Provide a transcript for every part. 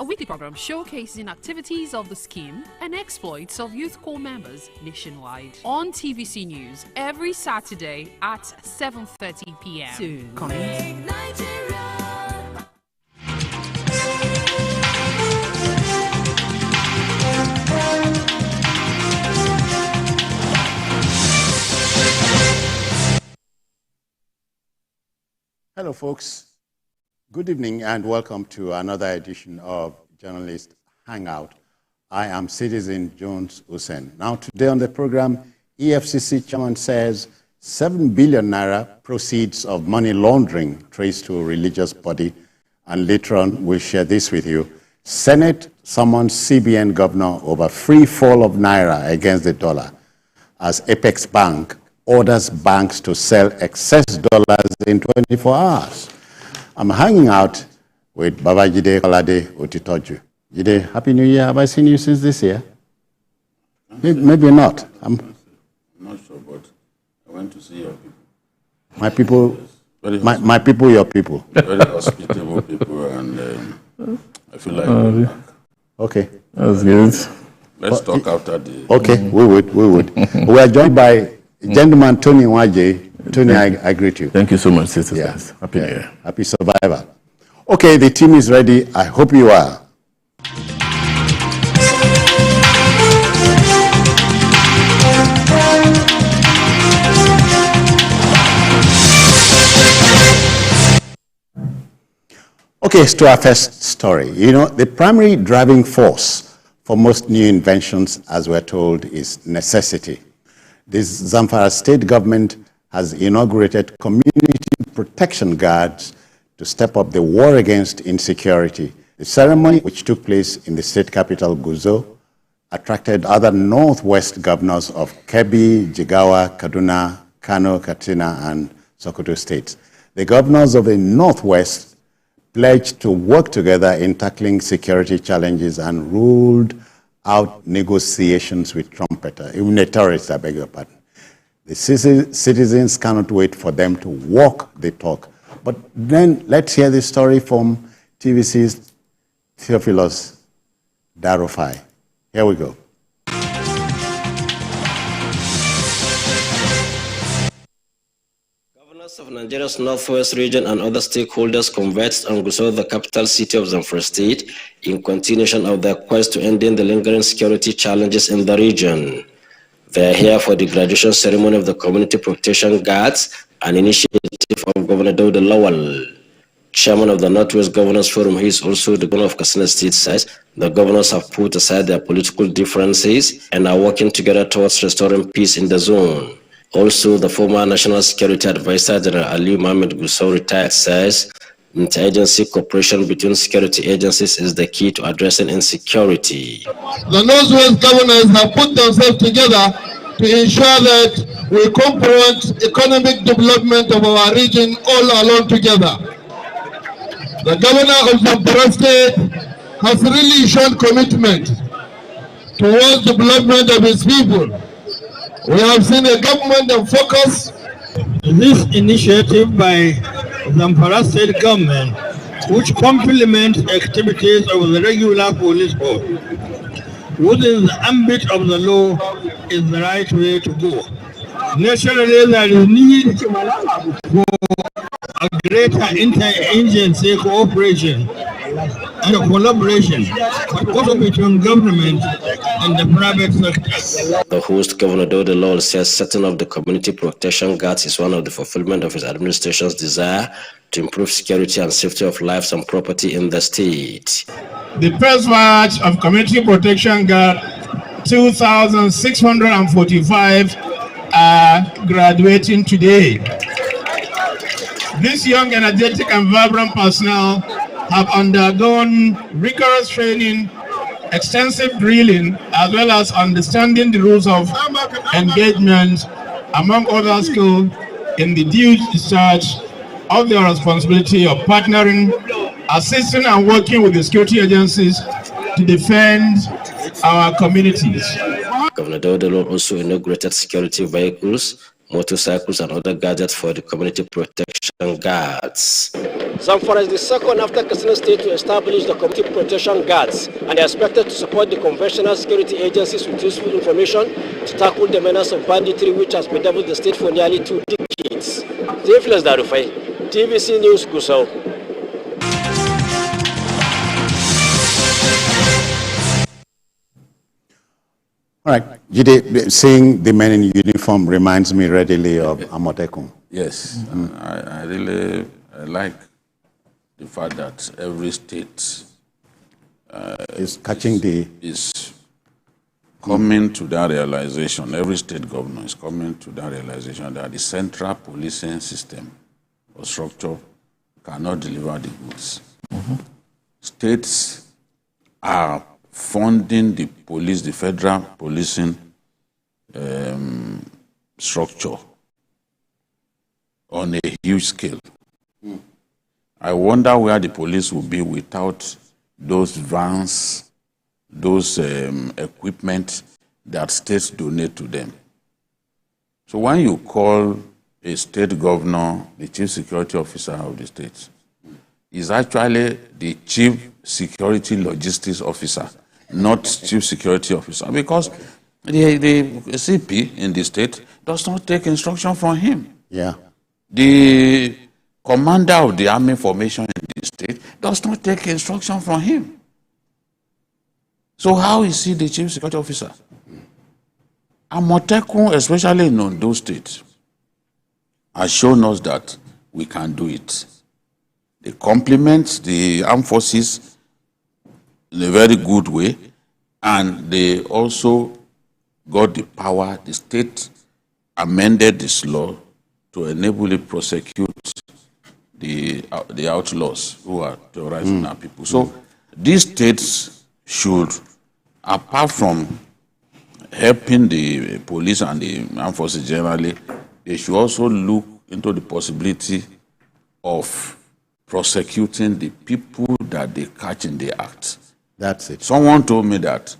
a weekly program showcasing activities of the scheme and exploits of Youth Corps members nationwide. On TVC News every Saturday at 7:30 p.m. Soon. Hello, folks. Good evening and welcome to another edition of Journalist Hangout. I am Citizen Jones Hussein. Now, today on the program, EFCC chairman says 7 billion naira proceeds of money laundering traced to a religious body, and later on we'll share this with you. Senate summons CBN governor over free fall of naira against the dollar as Apex Bank orders banks to sell excess dollars in 24 hours. I'm hanging out with Baba Jide Kolade Otitoju. Jide, Happy New Year. Have I seen you since this year? Maybe not. I'm not sure, but I went to see your people. My people, my people, your people. Very hospitable people, and I feel like okay. That's good. Let's talk after the... Okay, we would. We are joined by gentleman Tony Waje. Tony, I greet you. Thank you so much, sisters. Yes. Happy New Year. Happy survivor. Okay, the team is ready. I hope you are. Okay, to our first story. You know, the primary driving force for most new inventions, as we're told, is necessity. This Zamfara state government has inaugurated community protection guards to step up the war against insecurity. The ceremony, which took place in the state capital, Gusau, attracted other northwest governors of Kebbi, Jigawa, Kaduna, Kano, Katsina, and Sokoto states. The governors of the northwest pledged to work together in tackling security challenges and ruled out negotiations with trumpeter, even a terrorist, I beg your pardon. The citizens cannot wait for them to walk the talk. But then let's hear this story from TVC's Theophilus Darufai. Here we go. Governors of Nigeria's Northwest region and other stakeholders converged on Gusau, the capital city of Zamfara state, in continuation of their quest to ending the lingering security challenges in the region. They are here for the graduation ceremony of the Community Protection Guards, an initiative of Governor Dauda Lawal. Chairman of the Northwest Governors Forum, he is also the governor of Katsina State, says the governors have put aside their political differences and are working together towards restoring peace in the zone. Also, the former National Security Advisor, General Ali Mohammed Gusau, retired, says interagency cooperation between security agencies is the key to addressing insecurity. The Northwest governors have put themselves together to ensure that we complement economic development of our region all along together. The governor of Zamfara state has really shown commitment towards development of his people. We have seen a government of focus. This initiative by Zamfara state government, which complements activities of the regular police force within the ambit of the law, is the right way to go. Naturally, there is need for a greater inter-agency cooperation and collaboration, but also between government and the private sector. The host, Governor Dauda Lawal, says setting up the community protection guards is one of the fulfillment of his administration's desire to improve security and safety of lives and property in the state. The first batch of community protection guard, 2,645, are graduating today. This young, energetic, and vibrant personnel have undergone rigorous training, extensive drilling, as well as understanding the rules of engagement, among other skills, in the due discharge of their responsibility of partnering, assisting, and working with the security agencies to defend our communities. Governor Dauda Lawal also inaugurated security vehicles, motorcycles, and other gadgets for the community protection guards. Zamfara is the second after Katsina State to establish the community protection guards, and they are expected to support the conventional security agencies with useful information to tackle the menace of banditry, which has bedeviled the state for nearly 2 decades. Tifles Darufai, TVC News Gusau. All right, Jide, seeing the men in uniform reminds me readily of Amotekun. Yes, I really like the fact that every state is catching is coming to that realization. Every state governor is coming to that realization that the central policing system or structure cannot deliver the goods. States are funding the police, the federal policing structure on a huge scale. I wonder where the police will be without those vans, those equipment that states donate to them. So when you call a state governor the chief security officer of the state, is actually the chief security logistics officer, not chief security officer, because the CP in the state does not take instruction from him. Yeah. The commander of the army formation in the state does not take instruction from him. So how is he the chief security officer? Amotekun, especially in Ondo State, has shown us that we can do it. They complement the armed forces in a very good way, and they also got the power. The state amended this law to enable it prosecute the outlaws who are terrorizing our people. So these states should, apart from helping the police and the armed forces generally, they should also look into the possibility of prosecuting the people that they catch in the act. That's it. Someone told me that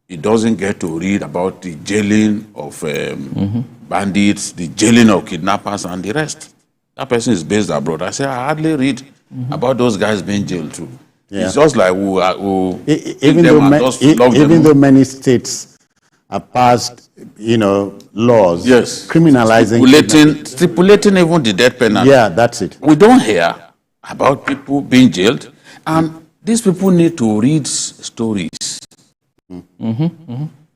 he doesn't get to read about the jailing of bandits, the jailing of kidnappers, and the rest. That person is based abroad. I said, I hardly read about those guys being jailed too. Yeah. It's just like even though many states have passed, laws, yes, criminalizing, stipulating even the death penalty. Yeah, that's it. We don't hear about people being jailed, and these people need to read stories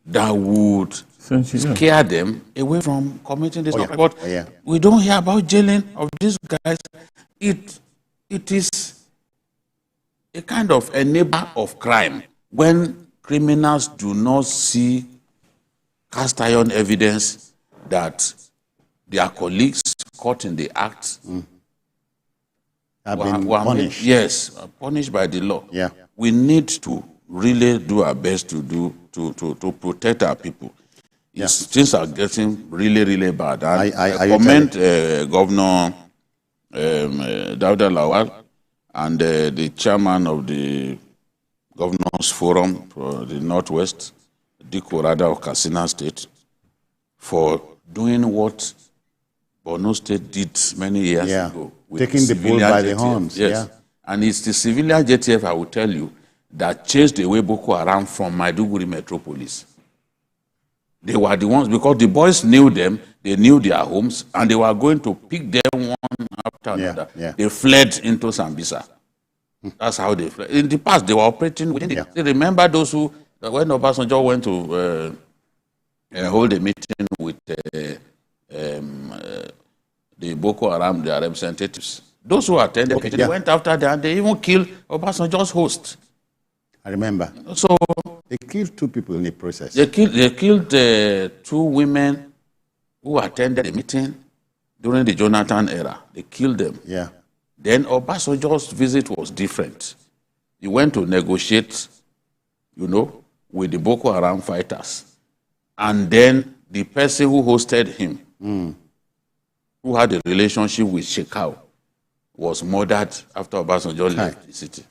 that would scare them away from committing this. But we don't hear about jailing of these guys. It is a kind of enabler of crime when criminals do not see cast iron evidence that their colleagues caught in the act have been punished. Yes, punished by the law. Yeah. We need to really do our best to protect our people. Yes. Things are getting really, really bad. And I commend Governor Dauda Lawal and the chairman of the Governors Forum for the Northwest, Dikko Rada of Katsina State, for doing what Borno State did many years ago. Taking the bull by the horns. Yes. Yeah. And it's the civilian JTF, I will tell you, that chased away Boko Haram from Maiduguri metropolis. They were the ones, because the boys knew them, they knew their homes, and they were going to pick them one after another. Yeah. They fled into Sambisa. That's how they fled. In the past, they were operating within the... They remember those who, when Obasanjo went to hold a meeting with the Boko Haram, their representatives, those who attended, they went after them, and they even killed Obasanjo's host. I remember. So they killed 2 people in the process. They killed 2 women who attended the meeting during the Jonathan era. They killed them. Yeah. Then Obasanjo's visit was different. He went to negotiate, with the Boko Haram fighters. And then the person who hosted him, who had a relationship with Shekau, was murdered after Obasanjo left the city.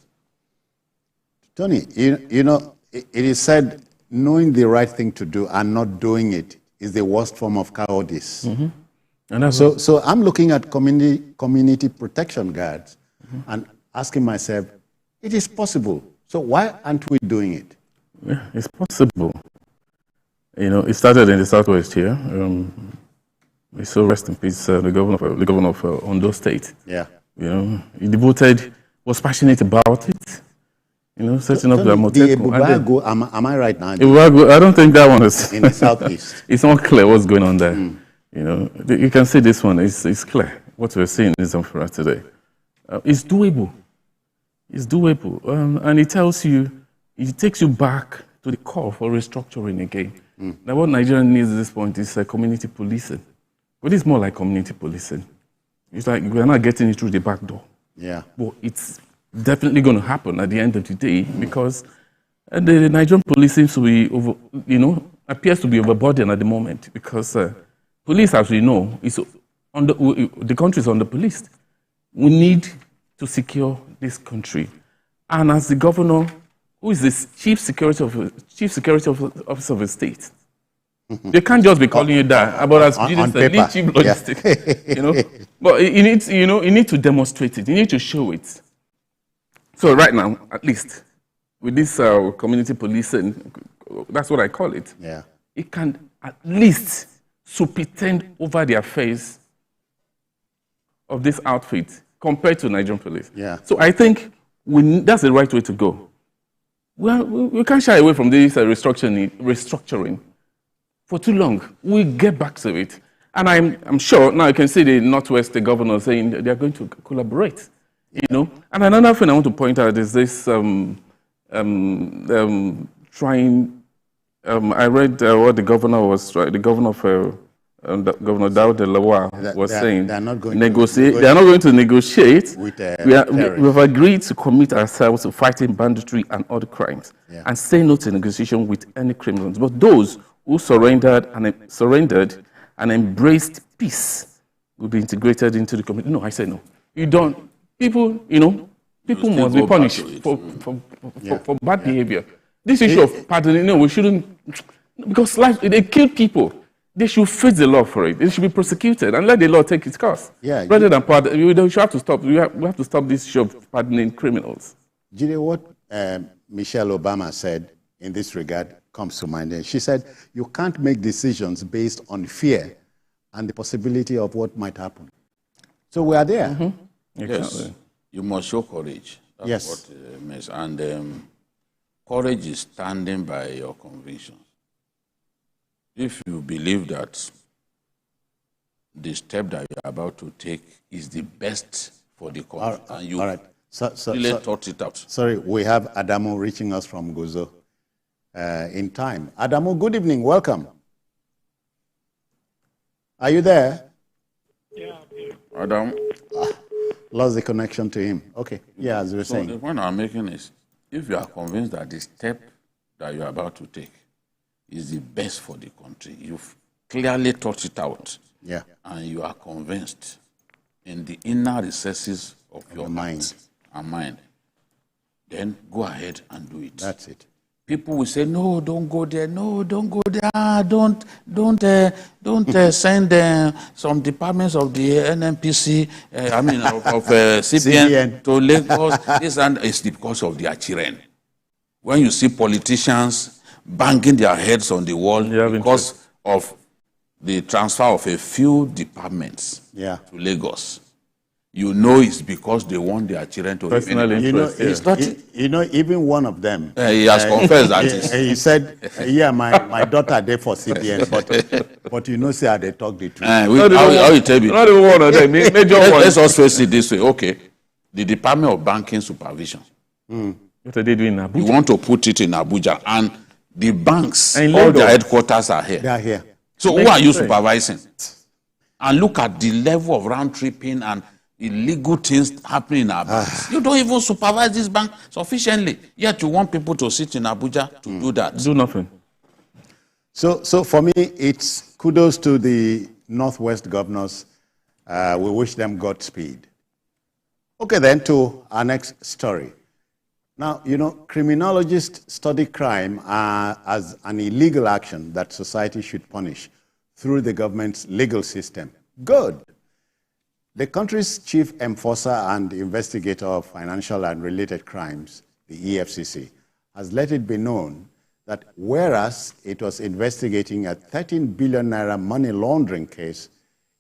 Tony, it is said knowing the right thing to do and not doing it is the worst form of cowardice. And so I'm looking at community protection guards and asking myself, it is possible. So why aren't we doing it? Yeah, it's possible. You know, it started in the Southwest here. We saw, rest in peace, the governor of Ondo State. Yeah. You know, he was passionate about it. You know, setting up the Ibubago, am I right now? Ibubago, I don't think that one is in the Southeast. It's not clear what's going on there. You know, you can see this one. It's clear what we're seeing in Zamfara today. It's doable. It's doable, and it tells you, it takes you back to the core for restructuring again. Now, what Nigeria needs at this point is community policing. But it's more like community policing. It's like we're not getting it through the back door. Yeah. But it's definitely going to happen at the end of the day because the Nigerian police seems to be appears to be overburdened at the moment because police, as we know, the country is underpoliced. We need to secure this country. And as the governor, who is the chief security officer of the state, they can't just be calling you that. But as on paper, chief logistics, you know. But you need to demonstrate it. You need to show it. So right now, at least with this community policing, that's what I call it. Yeah. It can at least superintend over the affairs of this outfit compared to Nigerian police. Yeah. So I think that's the right way to go. We can't shy away from this restructuring for too long. We get back to it. And I'm sure now you can see the Northwest governor saying they're going to collaborate. You know. And another thing I want to point out is this trying. I read what the governor was trying. The governor of Governor Daud Lawa was saying they're not going to negotiate. With we've agreed to commit ourselves to fighting banditry and other crimes, and say no to negotiation with any criminals. But those who surrendered and embraced peace will be integrated into the community. No, I say no. You don't. People must be punished for bad behavior. This issue of pardoning, we shouldn't, because they kill people. They should face the law for it. They should be prosecuted and let the law take its course. Yeah, rather than pardon, we have to stop. We have to stop this issue of pardoning criminals. Do you know what Michelle Obama said in this regard comes to mind? And she said, you can't make decisions based on fear and the possibility of what might happen. So we are there. Mm-hmm. Yes, you must show courage. That's yes. what it means. And courage is standing by your convictions. If you believe that the step that you're about to take is the best for the country, and you really thought it out. Sorry, we have Adamu reaching us from Gozo in time. Adamu, good evening. Welcome. Are you there? Yeah. Adam. Lost the connection to him. Okay. Yeah, as you were saying. The point I'm making is, if you are convinced that the step that you're about to take is the best for the country, you've clearly thought it out. Yeah. And you are convinced in the inner recesses of your mind and mind, then go ahead and do it. That's it. People will say, no, don't go there. No, don't go there. Don't send some departments of the NNPC, of CBN to Lagos. This and it's because of their children. When you see politicians banging their heads on the wall because of the transfer of a few departments to Lagos, you know it's because they want their children to even one of them. He has confessed that. He said, my daughter there for CBN, but you know, say they talk the truth. How you tell me? Not even one of them. Let's also face it this way. Okay, the Department of Banking Supervision. What are they doing in Abuja? You want to put it in Abuja, and the banks, all their headquarters are here. They are here. So who are you supervising? And look at the level of round tripping and illegal things happening in our banks. You don't even supervise this bank sufficiently. Yet you want people to sit in Abuja to do that. Do nothing. So for me, it's kudos to the Northwest governors. We wish them Godspeed. Okay, then to our next story. Now, criminologists study crime as an illegal action that society should punish through the government's legal system. Good. The country's chief enforcer and investigator of financial and related crimes, the EFCC, has let it be known that whereas it was investigating a 13 billion naira money laundering case,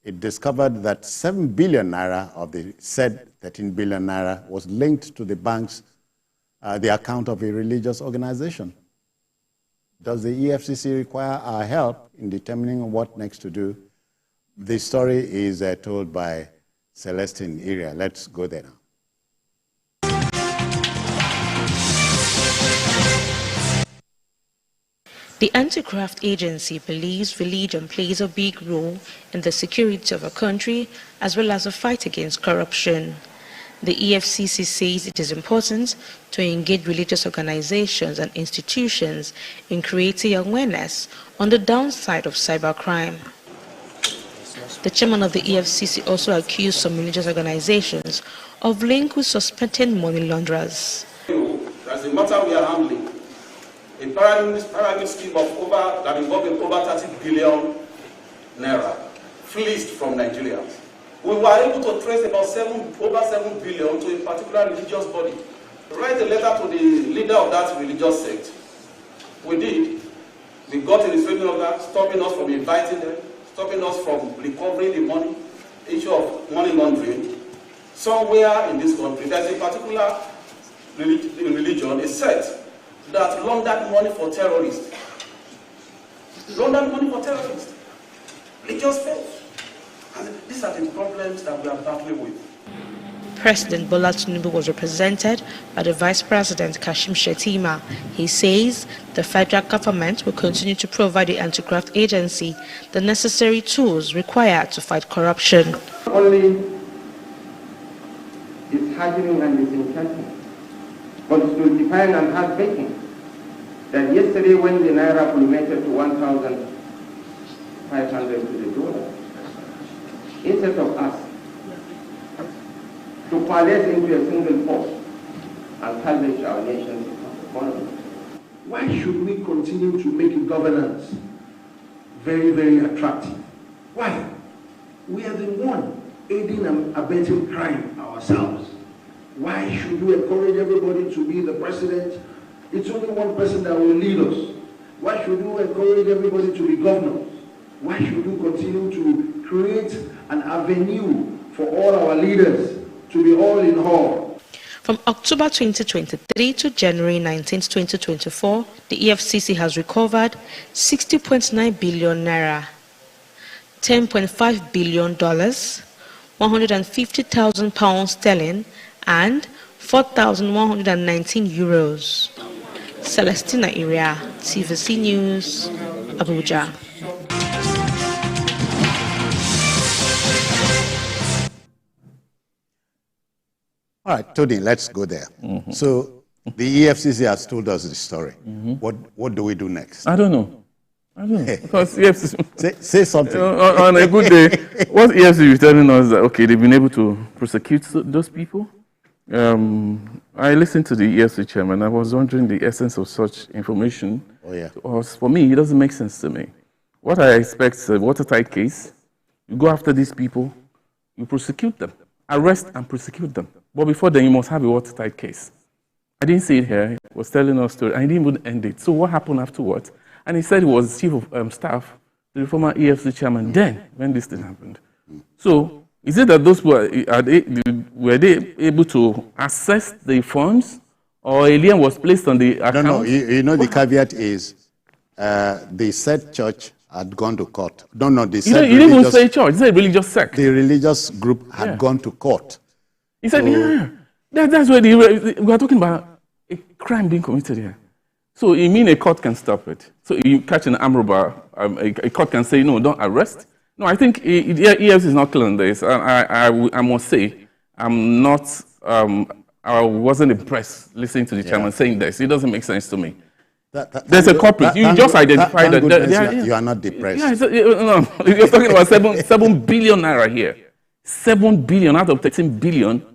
it discovered that 7 billion naira of the said 13 billion naira was linked to the bank's, the account of a religious organization. Does the EFCC require our help in determining what next to do? The story is told by Celestine Iria. Let's go there now. The anti-graft agency believes religion plays a big role in the security of a country as well as a fight against corruption. The EFCC says it is important to engage religious organizations and institutions in creating awareness on the downside of cybercrime. The chairman of the EFCC also accused some religious organizations of link with suspected money launderers. That's the matter we are handling. A pyramid scheme of that involved over 30 billion naira fleeced from Nigerians. We were able to trace about over 7 billion to a particular religious body. Write a letter to the leader of that religious sect. We did. We got a restraining order stopping us from inviting them, stopping us from recovering the money, issue of money laundering. Somewhere in this country, there's a particular religion, a sect, that laundered money for terrorists. Laundered money for terrorists. Religious faith. And these are the problems that we are battling with. President Bola Tinubu was represented by the Vice President Kashim Shettima. He says the federal government will continue to provide the anti-graft agency the necessary tools required to fight corruption. Only disheartening and disenchanting, but stultifying and heartbreaking that yesterday when the naira plummeted to 1,500 to the dollar, instead of us to coalesce into a single force and salvage our nation's economy. Why should we continue to make governance very, very attractive? Why? We are the one aiding and abetting crime ourselves. Why should you encourage everybody to be the president? It's only one person that will lead us. Why should you encourage everybody to be governors? Why should you continue to create an avenue for all our leaders to be all in all? From October 2023 to January 19, 2024, the EFCC has recovered 60.9 billion naira, $10.5 billion, 150,000 pounds sterling, and 4,119 euros. Celestina Iria, TVC News, Abuja. All right, Tony, let's go there. So the EFCC has told us the story. What do we do next? I don't know. Because EFCC... say something. On a good day, what EFCC is telling us that, okay, they've been able to prosecute those people. I listened to the EFCC chairman. I was wondering the essence of such information. Oh, yeah. For me, it doesn't make sense to me. What I expect is a watertight case. You go after these people, you prosecute them, arrest and prosecute them. But before then, you must have a watertight case. I didn't see it here. He was telling us story. I didn't even end it. So what happened afterwards? And he said he was chief of staff to the former EFCC chairman then, when this thing happened. So is it that those were they able to access the funds, or alien was placed on the account? No. You know, the caveat is the said church had gone to court. No, the said you didn't even say church. You said religious sect. The religious group had gone to court. He said, that's where we are talking about a crime being committed here. So you mean a court can stop it? So you catch an armed robber, a court can say, no, don't arrest? No, I think EFCC is not clear on this. I must say, I wasn't impressed listening to the chairman saying this. It doesn't make sense to me. There's a culprit. You just identified that. You are not depressed. No, you're talking about 7 billion naira here. 7 billion out of 13 billion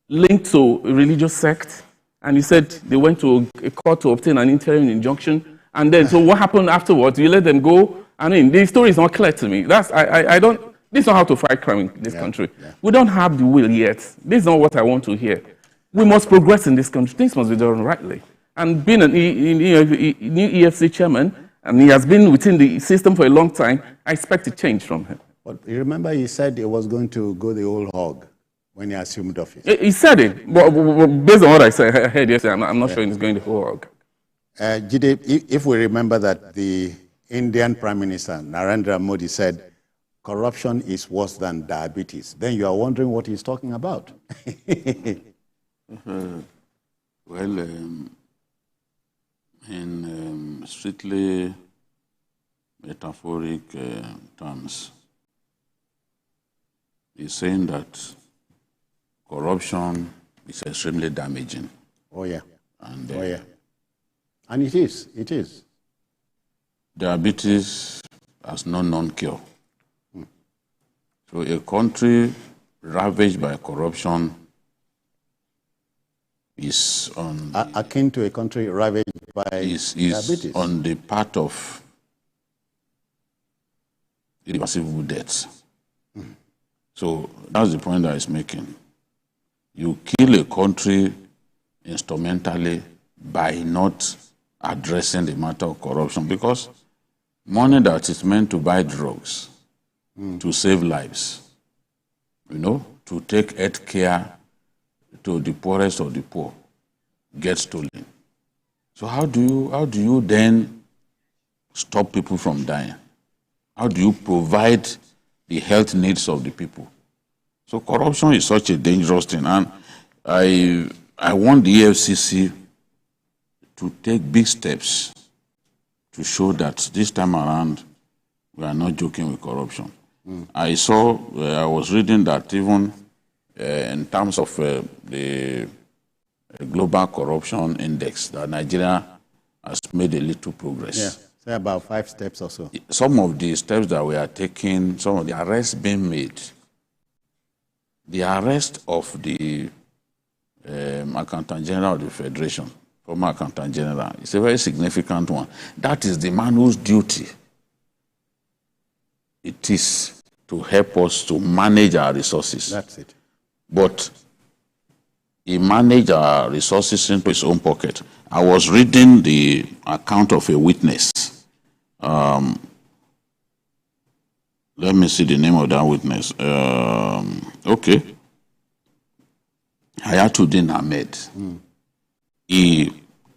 linked to a religious sect. And you said they went to a court to obtain an interim injunction. And then, so what happened afterwards? You let them go? I mean, the story is not clear to me. I don't This is not how to fight crime in this country. We don't have the will yet. This is not what I want to hear. We must progress in this country. Things must be done rightly. And being a new EFCC chairman, and he has been within the system for a long time, I expect a change from him. But you remember he said he was going to go the whole hog when he assumed office. He said it, but based on what I heard yesterday, I'm not sure he's going the whole hog. Jide, if we remember that the Indian Prime Minister, Narendra Modi, said, corruption is worse than diabetes, then you are wondering what he's talking about. Well, in strictly metaphoric terms, he's saying that corruption is extremely damaging. Oh, yeah. And, and it is. It is. Diabetes has no known cure. So a country ravaged by corruption is on akin to a country ravaged by diabetes. On the path of irreversible deaths. So that's the point that he's making. You kill a country instrumentally by not addressing the matter of corruption, because money that is meant to buy drugs, to save lives, to take health care to the poorest of the poor, gets stolen. So how do you then stop people from dying? How do you provide the health needs of the people? So corruption is such a dangerous thing, and I want the EFCC to take big steps to show that this time around we are not joking with corruption. I was reading that even in terms of the global corruption index, that Nigeria has made a little progress. Yeah, say about 5 steps or so. Some of the steps that we are taking, some of the arrests being made, the arrest of the Accountant General of the Federation, former Accountant General, is a very significant one. That is the man whose duty it is to help us to manage our resources. That's it. But he managed our resources into his own pocket. I was reading the account of a witness. Let me see the name of that witness. Okay. Hayatuddin Ahmed. He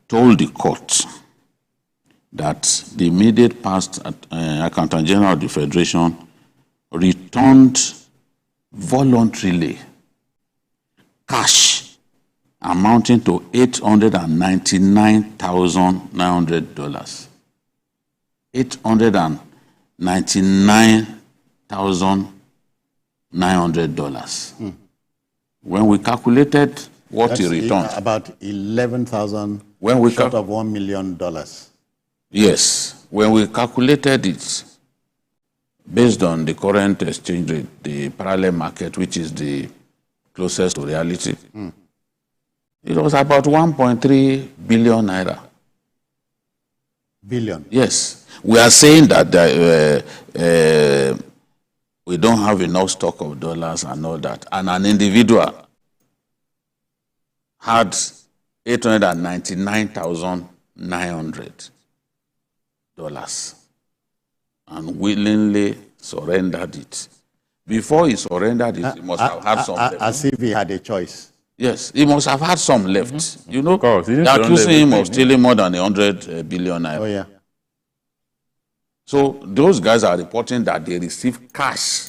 told the court that the immediate past Accountant General of the Federation returned voluntarily cash amounting to $899,900. $899,900. When we calculated what he returned, about 11,000 short of $1 million. Yes, when we calculated it based on the current exchange rate, the parallel market, which is the closest to reality, it was about 1.3 billion naira. Billion? Yes. We are saying that we don't have enough stock of dollars and all that. And an individual had $899,900 and willingly surrendered it. Before he surrendered it, he must have had some left. As if he had a choice. Yes, he must have had some left. You know, they're accusing him of stealing more than 100 billion naira. Oh, yeah. So those guys are reporting that they received cash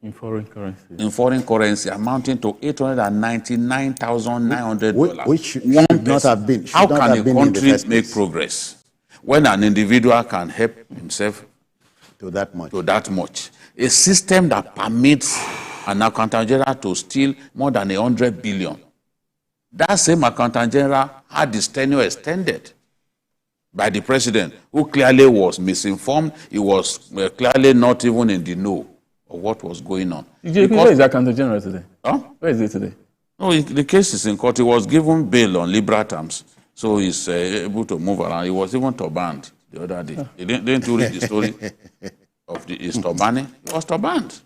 in foreign currency. In foreign currency, amounting to $899,900. Which should not have been. How can a country make progress when an individual can help himself to that much? A system that permits an accountant general to steal more than 100 billion. That same accountant general had his tenure extended by the president, who clearly was misinformed. He was clearly not even in the know of what was going on. Where is the accountant general today? Huh? Where is he today? No, the case is in court. He was given bail on liberal terms, so he's able to move around. He was even turbaned the other day. Didn't you read the story of the East Obani, he was turbaned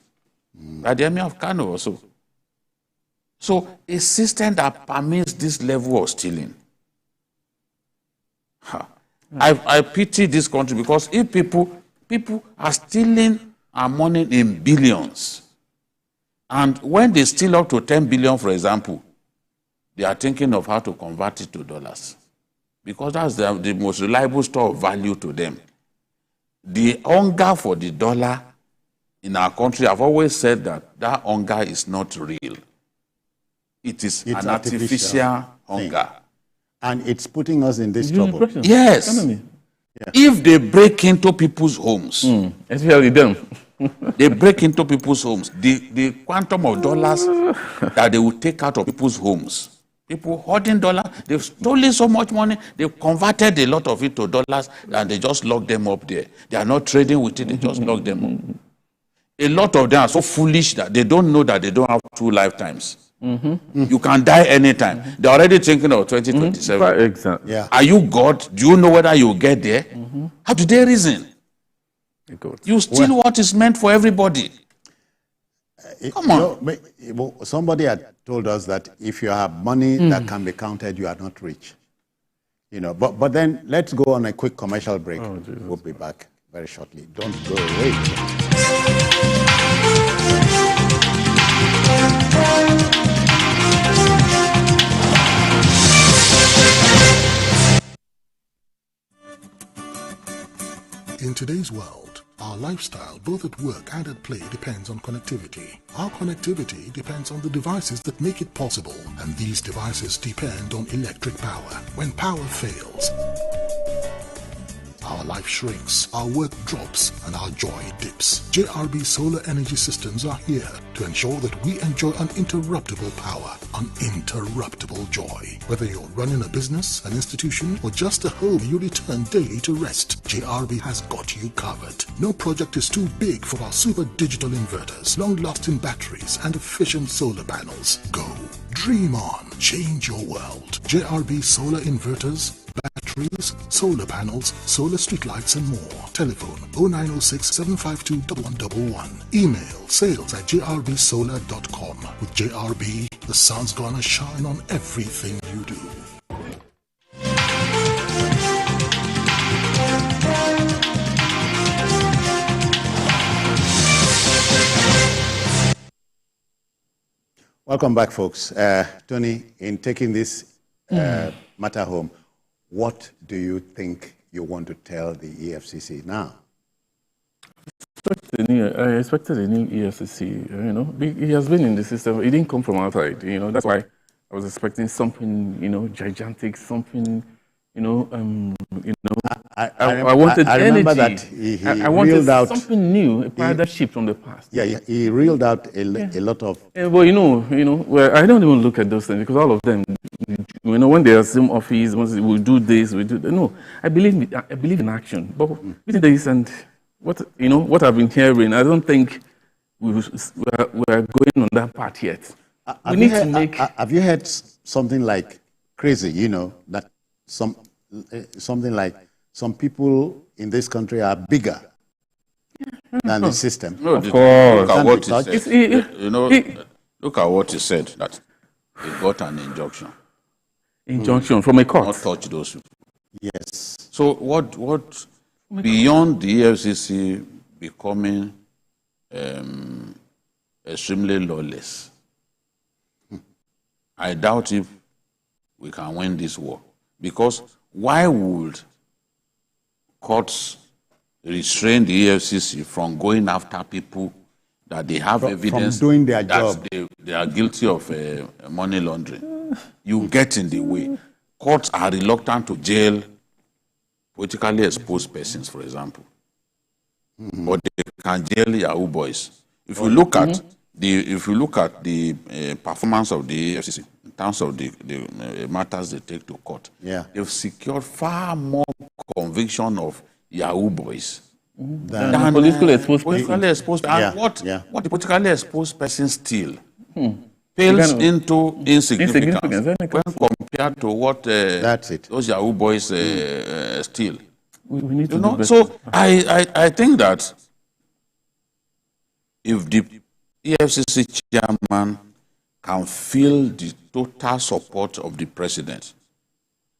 by the Emir of Kano also. So a system that permits this level of stealing. I pity this country, because if people are stealing our money in billions, and when they steal up to 10 billion, for example, they are thinking of how to convert it to dollars, because that's the most reliable store of value to them. The hunger for the dollar in our country, I've always said that hunger is not real. It's an artificial hunger. And it's putting us in this trouble. Yes. Yeah. If they break into people's homes, especially them, they break into people's homes, the quantum of dollars that they will take out of people's homes, people hoarding dollars, they've stolen so much money, they've converted a lot of it to dollars, and they just lock them up there. They are not trading with it, they just lock them up. A lot of them are so foolish that they don't know that they don't have 2 lifetimes. You can die anytime. They're already thinking of 2027. Exactly. Yeah. Are you God? Do you know whether you will get there? How do they reason? You steal what is meant for everybody. Come on. Somebody had told us that if you have money that can be counted, you are not rich. But then let's go on a quick commercial break. We'll be back very shortly. Don't go away. In today's world, our lifestyle, both at work and at play, depends on connectivity. Our connectivity depends on the devices that make it possible, and these devices depend on electric power. When power fails, our life shrinks, our work drops, and our joy dips. JRB Solar Energy Systems are here to ensure that we enjoy uninterruptible power, uninterruptible joy. Whether you're running a business, an institution, or just a home you return daily to rest, JRB has got you covered. No project is too big for our super digital inverters, long-lasting batteries, and efficient solar panels. Go, dream on, change your world. JRB Solar Inverters, batteries, solar panels, solar streetlights, and more. Telephone 0906 752 1111. Email sales@jrbsolar.com. With JRB, the sun's gonna shine on everything you do. Welcome back, folks. Tony, in taking this matter home, what do you think you want to tell the EFCC now? I expected a new EFCC, he has been in the system. He didn't come from outside, that's why I was expecting something, gigantic, something, I wanted I remember energy. that he I wanted reeled out something new, a paradigm shift from the past. Yeah, he reeled out a lot of... Well, well, I don't even look at those things, because all of them, when they assume office, we'll do this, we'll do that. No, I believe in action. But between this and what I've been hearing, I don't think we're going on that part yet. We need to make... Have you heard something like crazy, that something like some people in this country are bigger than the system? No, of course. Look at what he said. Look at what he said, that he got an injunction. Injunction from a court? Not touch those people. Yes. So what beyond the EFCC becoming extremely lawless, I doubt if we can win this war. Because why would courts restrain the EFCC from going after people that they have evidence from doing their job? They are guilty of money laundering? You get in the way. Courts are reluctant to jail politically exposed persons, for example. But they can jail Yahoo boys. If you look at the performance of the EFCC in terms of the matters they take to court, they've secured far more conviction of Yahoo boys than politically exposed persons. And what the politically exposed person steal pales into insignificance when compared to what those Yahoo boys steal. We need to So I think that if the EFCC chairman can feel the total support of the president,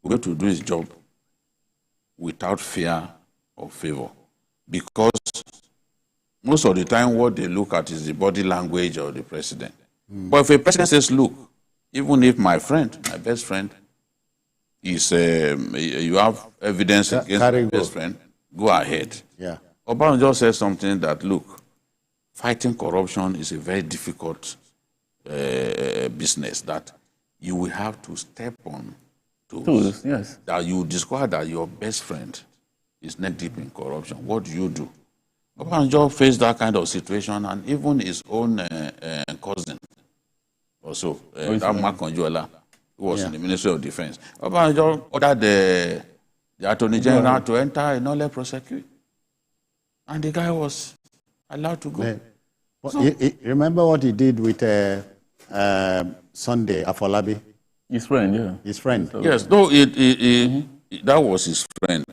we'll be able to do his job without fear or favor. Because most of the time what they look at is the body language of the president. But if a president says, look, even if my friend, my best friend, is you have evidence against my best friend, go ahead. Yeah. Obanjo said something that, look, fighting corruption is a very difficult business that you will have to step on tools. Yes. That you discover that your best friend is neck deep in corruption. What do you do? Obanjo faced that kind of situation, and even his own cousin also, that Mark Conjola, who was in the Ministry of Defense. Obanjo ordered the Attorney General to enter a nolle prosecute. And the guy was allowed to go. So, remember what he did with Sunday Afolabi? His friend, yeah. His friend. Yes, no, that was his friend,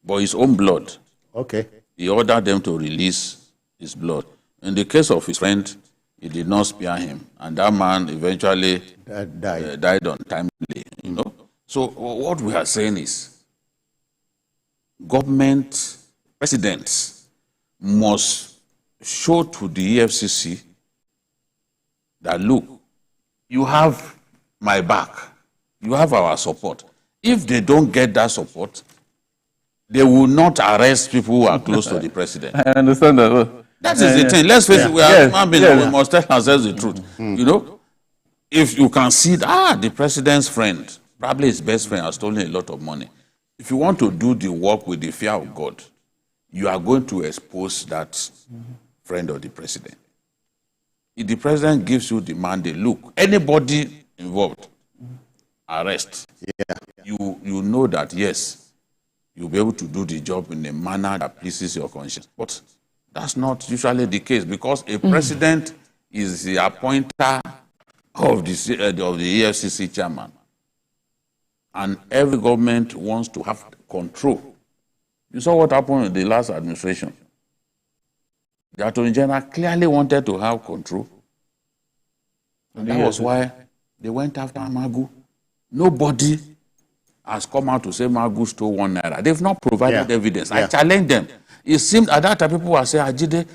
but his own blood. Okay. He ordered them to release his blood. In the case of his friend, he did not spare him, and that man eventually died untimely. You know. So what we are saying is, government presidents must show to the EFCC that, look, you have my back, you have our support. If they don't get that support, they will not arrest people who are close to the president. I understand that. That is the thing. Let's face it, we are human beings, we must tell ourselves the truth. You know, if you can see that, the president's friend, probably his best friend, has stolen a lot of money. If you want to do the work with the fear of God, you are going to expose that friend of the president. If the president gives you the mandate, look, anybody involved, arrest. You know that, yes, you'll be able to do the job in a manner that pleases your conscience. But that's not usually the case, because a president is the appointer of the EFCC chairman. And every government wants to have control. You saw what happened in the last administration. The Attorney General clearly wanted to have control. And that was why they went after Magu. Nobody has come out to say Magu stole 1 naira. They've not provided evidence. I challenge them. It seemed at that time people were saying, Ajide,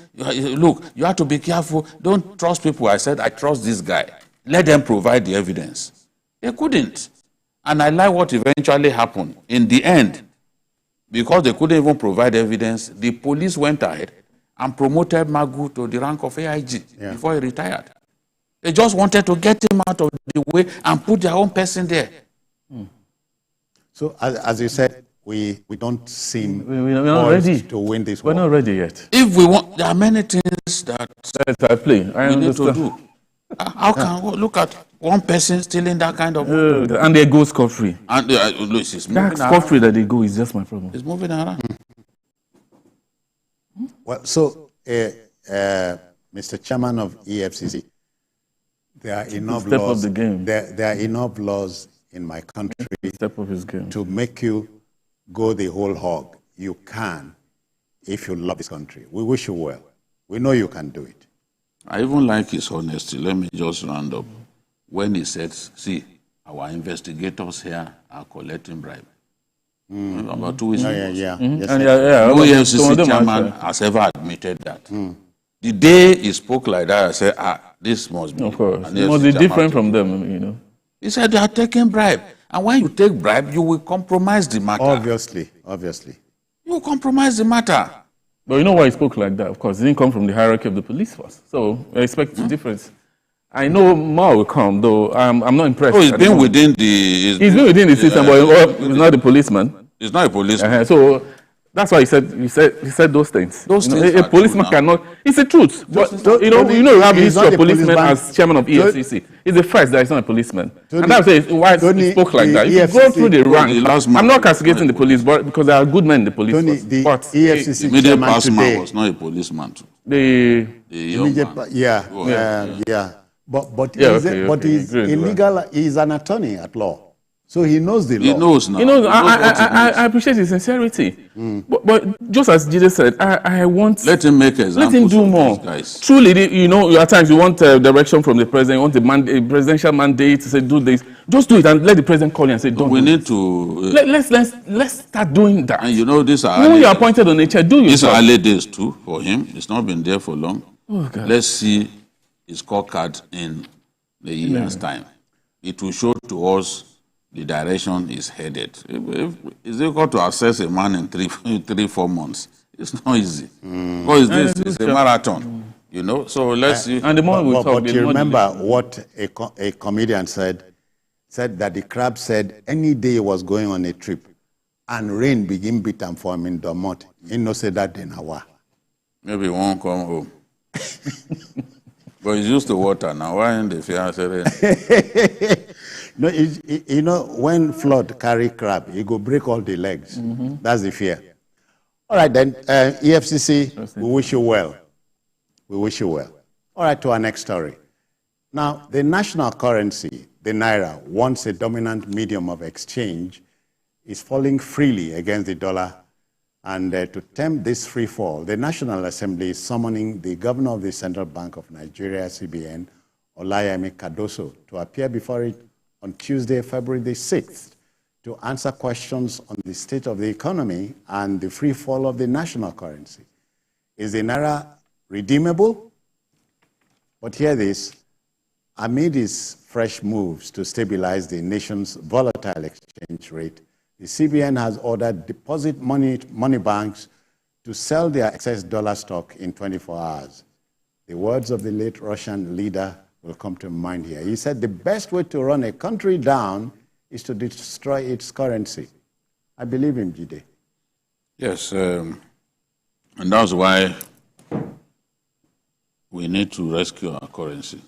look, you have to be careful. Don't trust people. I said, I trust this guy. Let them provide the evidence. They couldn't. And I like what eventually happened. In the end, because they couldn't even provide evidence, the police went ahead and promoted Magu to the rank of AIG before he retired. They just wanted to get him out of the way and put their own person there. So, as you said, we don't seem we're not ready to win this war. We're not ready yet. If we want, there are many things that we need to do. How can we look at one person stealing that kind of money? And they go scot-free. And it's moving that scot-free that they go is just my problem. It's moving around. Well, so, Mr. Chairman of EFCC, there are enough laws. There are enough laws in my country to make you go the whole hog. You can, if you love this country. We wish you well. We know you can do it. I even like his honesty. Let me just round up. When he said, see, our investigators here are collecting bribe. About 2 weeks ago. No EFCC chairman has ever admitted that. The day he spoke like that, I said, this must be. Of course. It must be different from them, you know. He said they are taking bribe. And when you take bribe, you will compromise the matter. Obviously. You will compromise the matter. But you know why he spoke like that? Of course, it didn't come from the hierarchy of the police force. So I expect the difference. I know more will come, though I'm not impressed. Oh, he's been within the... He's been within the system, but he's not a policeman. He's not a policeman. So that's why he said those things. A policeman cannot... It's the truth. But you know, you have a history of policeman as chairman of EFCC. It's the first that he's not a policeman. And that's why he spoke like that. If you go through the rank, I'm not castigating the police, but because there are good men in the police force. The but EFCC immediate past man was not a policeman. The young man. But he's illegal. He's an attorney at law. So he knows the law. He knows now. You know, I appreciate his sincerity. But just as Jesus said, I want... Let him make examples. Let him do more. Guys. Truly, you know, at times you want direction from the president, you want a presidential mandate to say, do this. Just do it and let the president call you and say, don't We do need it. to... Let's start doing that. And you know, these are... When you're appointed on a chair, do These yourself. are early days too for him. It's not been there for long. Oh, God. Let's see his scorecard in the year's time. It will show to us the direction is headed. It's difficult to assess a man in 3-4 months. It's not easy. Because it's a marathon, you know. So let's see. And the more we talk, but the you more remember what a comedian said that the crab said any day he was going on a trip and rain begin beat him for him in Domot. He no say that day now. Maybe he won't come home. But he's used to water now. Why in the fiance rain? No, you know, when flood carry crab, he go break all the legs. That's the fear. All right, then, EFCC, we wish you well. We wish you well. All right, to our next story. Now, the national currency, the naira, once a dominant medium of exchange, is falling freely against the dollar. And to tempt this free fall, the National Assembly is summoning the governor of the Central Bank of Nigeria, CBN, Olayemi Cardoso, to appear before it on Tuesday, February the 6th, to answer questions on the state of the economy and the free fall of the national currency. Is the naira redeemable? But hear this, amid its fresh moves to stabilize the nation's volatile exchange rate, the CBN has ordered deposit money banks to sell their excess dollar stock in 24 hours. The words of the late Russian leader will come to mind here. He said the best way to run a country down is to destroy its currency. I believe him, Jide. Yes, and that's why we need to rescue our currency.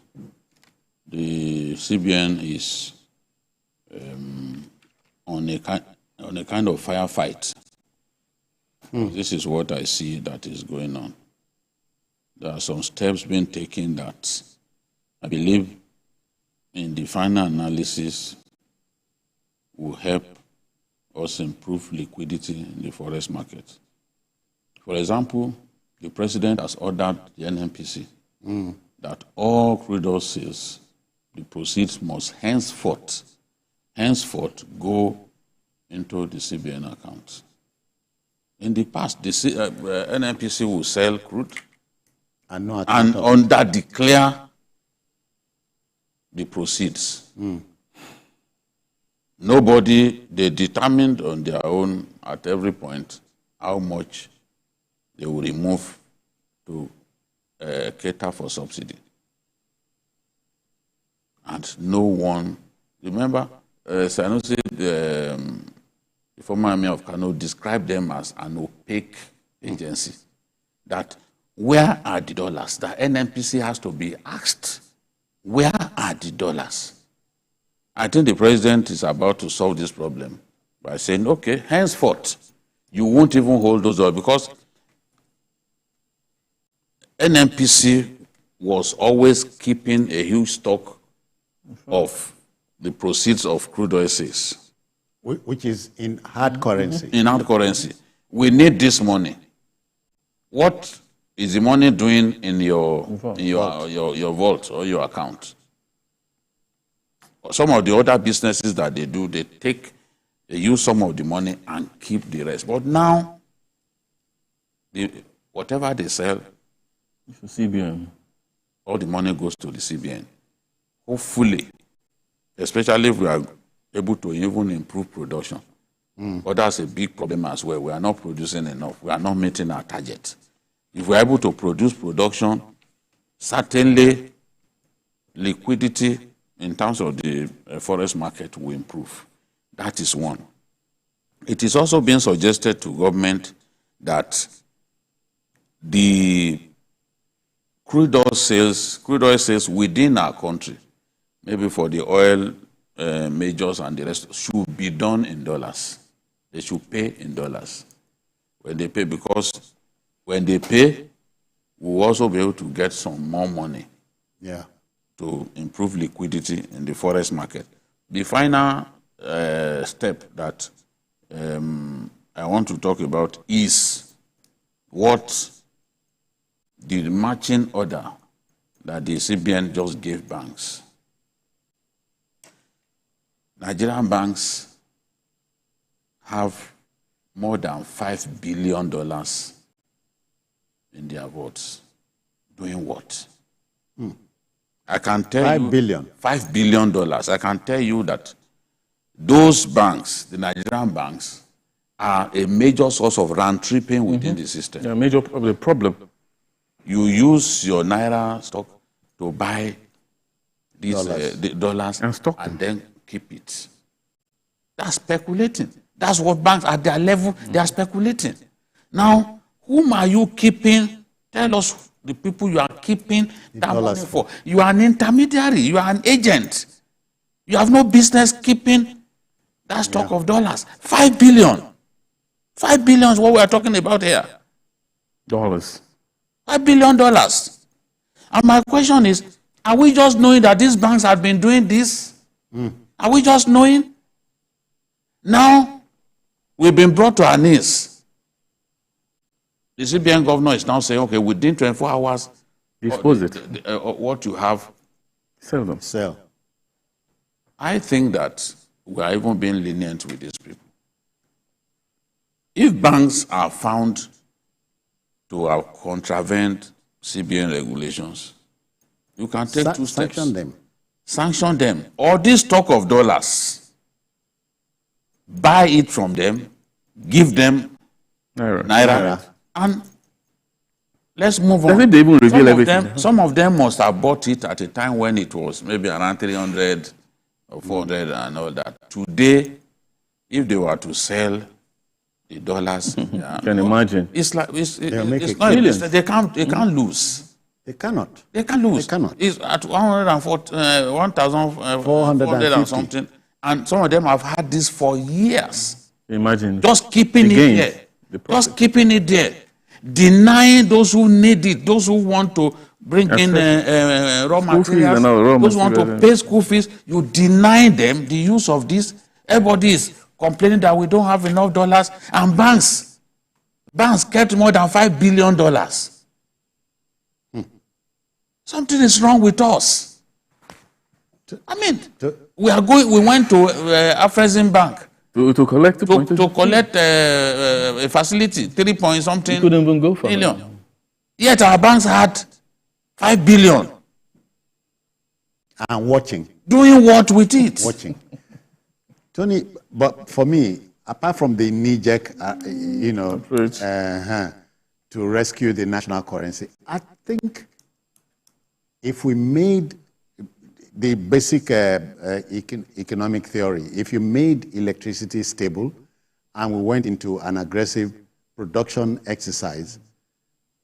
The CBN is on a kind of firefight. This is what I see that is going on. There are some steps being taken that I believe in the final analysis will help us improve liquidity in the forex market. For example, the president has ordered the NNPC that all crude oil sales, the proceeds must henceforth go into the CBN account. In the past, the NNPC will sell crude and under declare the proceeds. Nobody, they determined on their own at every point how much they will remove to cater for subsidy. And no one, remember, Sanusi, the former Emir of Kano, described them as an opaque agency. That where are the dollars? The NNPC has to be asked, where are the dollars? I think the president is about to solve this problem by saying, okay, henceforth, you won't even hold those dollars because NNPC was always keeping a huge stock of the proceeds of crude oil sales. Which is in hard currency. In hard currency. We need this money. What is the money doing in your vault or your account? Some of the other businesses that they do, they use some of the money and keep the rest. But now, whatever they sell, CBN, all the money goes to the CBN. Hopefully, especially if we are able to even improve production. But that's a big problem as well. We are not producing enough. We are not meeting our target. If we are able to produce production, certainly liquidity in terms of the forex market will improve. That is one. It is also being suggested to government that the crude oil sales within our country, maybe for the oil majors and the rest, should be done in dollars. They should pay in dollars when they pay, because when they pay, we'll also be able to get some more money to improve liquidity in the forex market. The final step that I want to talk about is what the matching order that the CBN just gave banks. Nigerian banks have more than $5 billion in their vaults. Doing what? I can tell you... $5 billion. I can tell you that those banks, the Nigerian banks, are a major source of round-tripping within the system. Yeah, major problem. You use your naira stock to buy these dollars and then keep it. That's speculating. That's what banks at their level, they are speculating. Now, whom are you keeping? Tell us the people you are keeping that money for. You are an intermediary. You are an agent. You have no business keeping that stock of dollars. 5 billion. 5 billion is what we are talking about here. Dollars. $5 billion. And my question is, are we just knowing that these banks have been doing this? Are we just knowing? Now, we've been brought to our knees. The CBN governor is now saying, okay, within 24 hours, dispose it. What you have, sell them. Sell. I think that we are even being lenient with these people. If banks are found to have contravened CBN regulations, you can take two steps. Sanction them. Sanction them. Or this stock of dollars, buy it from them, give them naira. And let's move on. They even reveal everything. Some of them must have bought it at a time when it was maybe around 300 or 400 and all that. Today, if they were to sell the dollars, can imagine. It's like they can't lose. They cannot. They can lose. They cannot. It's at 1,400 and something, and some of them have had this for years. Imagine. Just keeping it there. Just keeping it there. Denying those who need it, those who want to bring in raw materials, those who want to pay school fees, you deny them the use of this. Everybody is complaining that we don't have enough dollars, and banks kept more than $5 billion. Something is wrong with us. I mean, we went to Afrexim Bank to collect a facility, 3 point something. Couldn't even go for million. Yet our banks had 5 billion. And watching. Doing what with it? Watching. Tony, but for me, apart from the knee-jerk, to rescue the national currency, I think if we made the basic economic theory, if you made electricity stable and we went into an aggressive production exercise,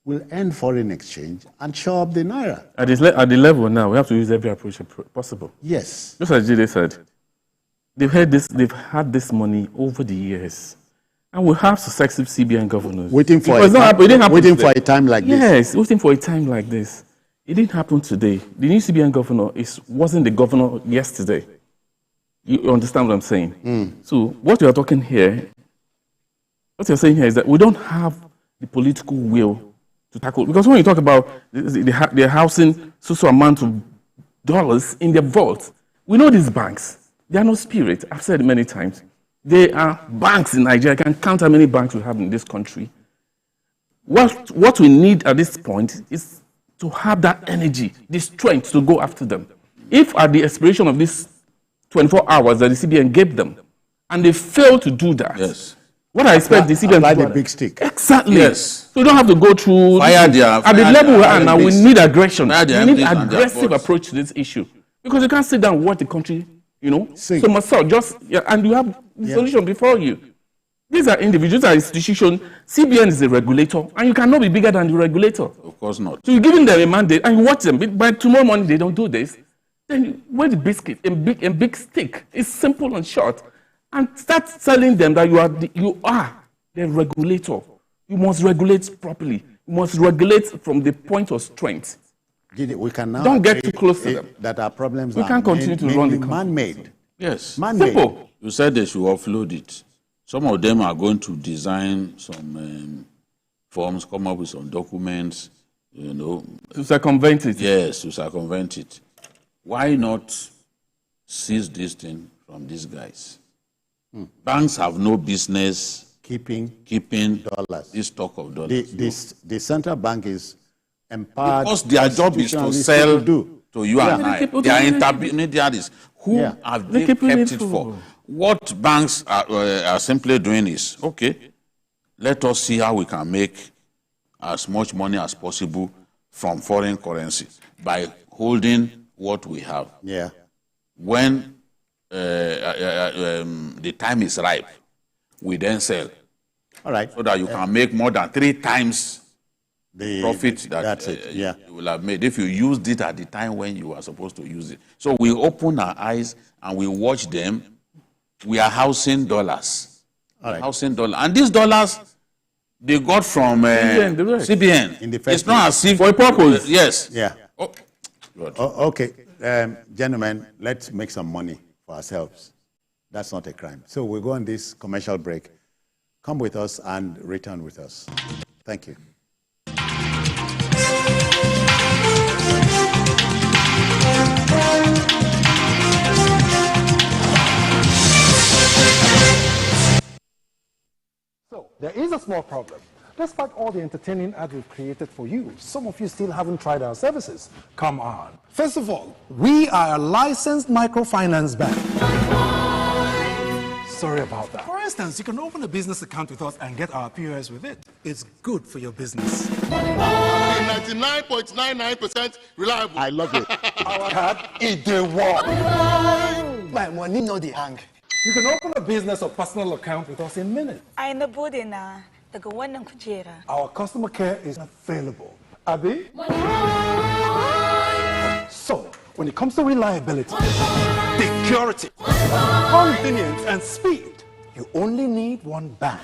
we'll end foreign exchange and shore up the naira. At the level now, we have to use every approach possible. Yes. Just as Jide said, they've had this money over the years. And we have successive CBN governors. Waiting for a time like this. Yes, waiting for a time like this. It didn't happen today. The new CBN governor wasn't the governor yesterday. You understand what I'm saying? So what you're saying here is that we don't have the political will to tackle. Because when you talk about they're housing so amount of dollars in their vault, we know these banks. They are no spirit. I've said it many times. They are banks in Nigeria. I can count how many banks we have in this country. What we need at this point is to have that energy, the strength to go after them. If at the expiration of these 24 hours that the CBN gave them, and they fail to do that, what I expect the CBN to do, the big stick. Exactly. Yes. So you don't have to go through at the level we are now. We need aggression. We need aggressive approach to this issue, because you can't sit down and watch the country, so myself and you have the solution before you. These are individuals, are institutions. CBN is a regulator, and you cannot be bigger than the regulator. Of course not. So you're giving them a mandate, and you watch them. By tomorrow morning, they don't do this. Then wear the biscuit and big stick. It's simple and short, and start telling them that you are the regulator. You must regulate properly. You must regulate from the point of strength. We can now don't get too close to them. That our problems we can't continue to run the man-made. Yes. Man-made. Simple. You said they should offload it. Some of them are going to design some forms, come up with some documents, you know. To circumvent it. Yes, to circumvent it. Why not seize this thing from these guys? Banks have no business keeping dollars. This stock of dollars. The central bank is empowered. Because their job is to sell to you and I. They are intermediaries. Who have they kept it for? What banks are simply doing is, okay, let us see how we can make as much money as possible from foreign currency by holding what we have. Yeah. When the time is ripe, we then sell. All right. So that you can make more than 3 times the profit that you will have made if you used it at the time when you are supposed to use it. So we open our eyes and we watch them. We are housing dollars. All right. Housing dollars. And these dollars, they got from CBN. In the first it's not as if... For a purpose. Yes. Yeah. Oh, okay. Gentlemen, let's make some money for ourselves. That's not a crime. So we'll go on this commercial break. Come with us and return with us. Thank you. So, there is a small problem. Despite all the entertaining ads we've created for you, some of you still haven't tried our services. Come on. First of all, we are a licensed microfinance bank. Sorry about that. For instance, you can open a business account with us and get our POS with it. It's good for your business. 99.99% reliable. I love it. Our card is the one. My money no the hang. You can open a business or personal account with us in minutes. Our customer care is available. Abby? So, when it comes to reliability, security, convenience, and speed, you only need one bank.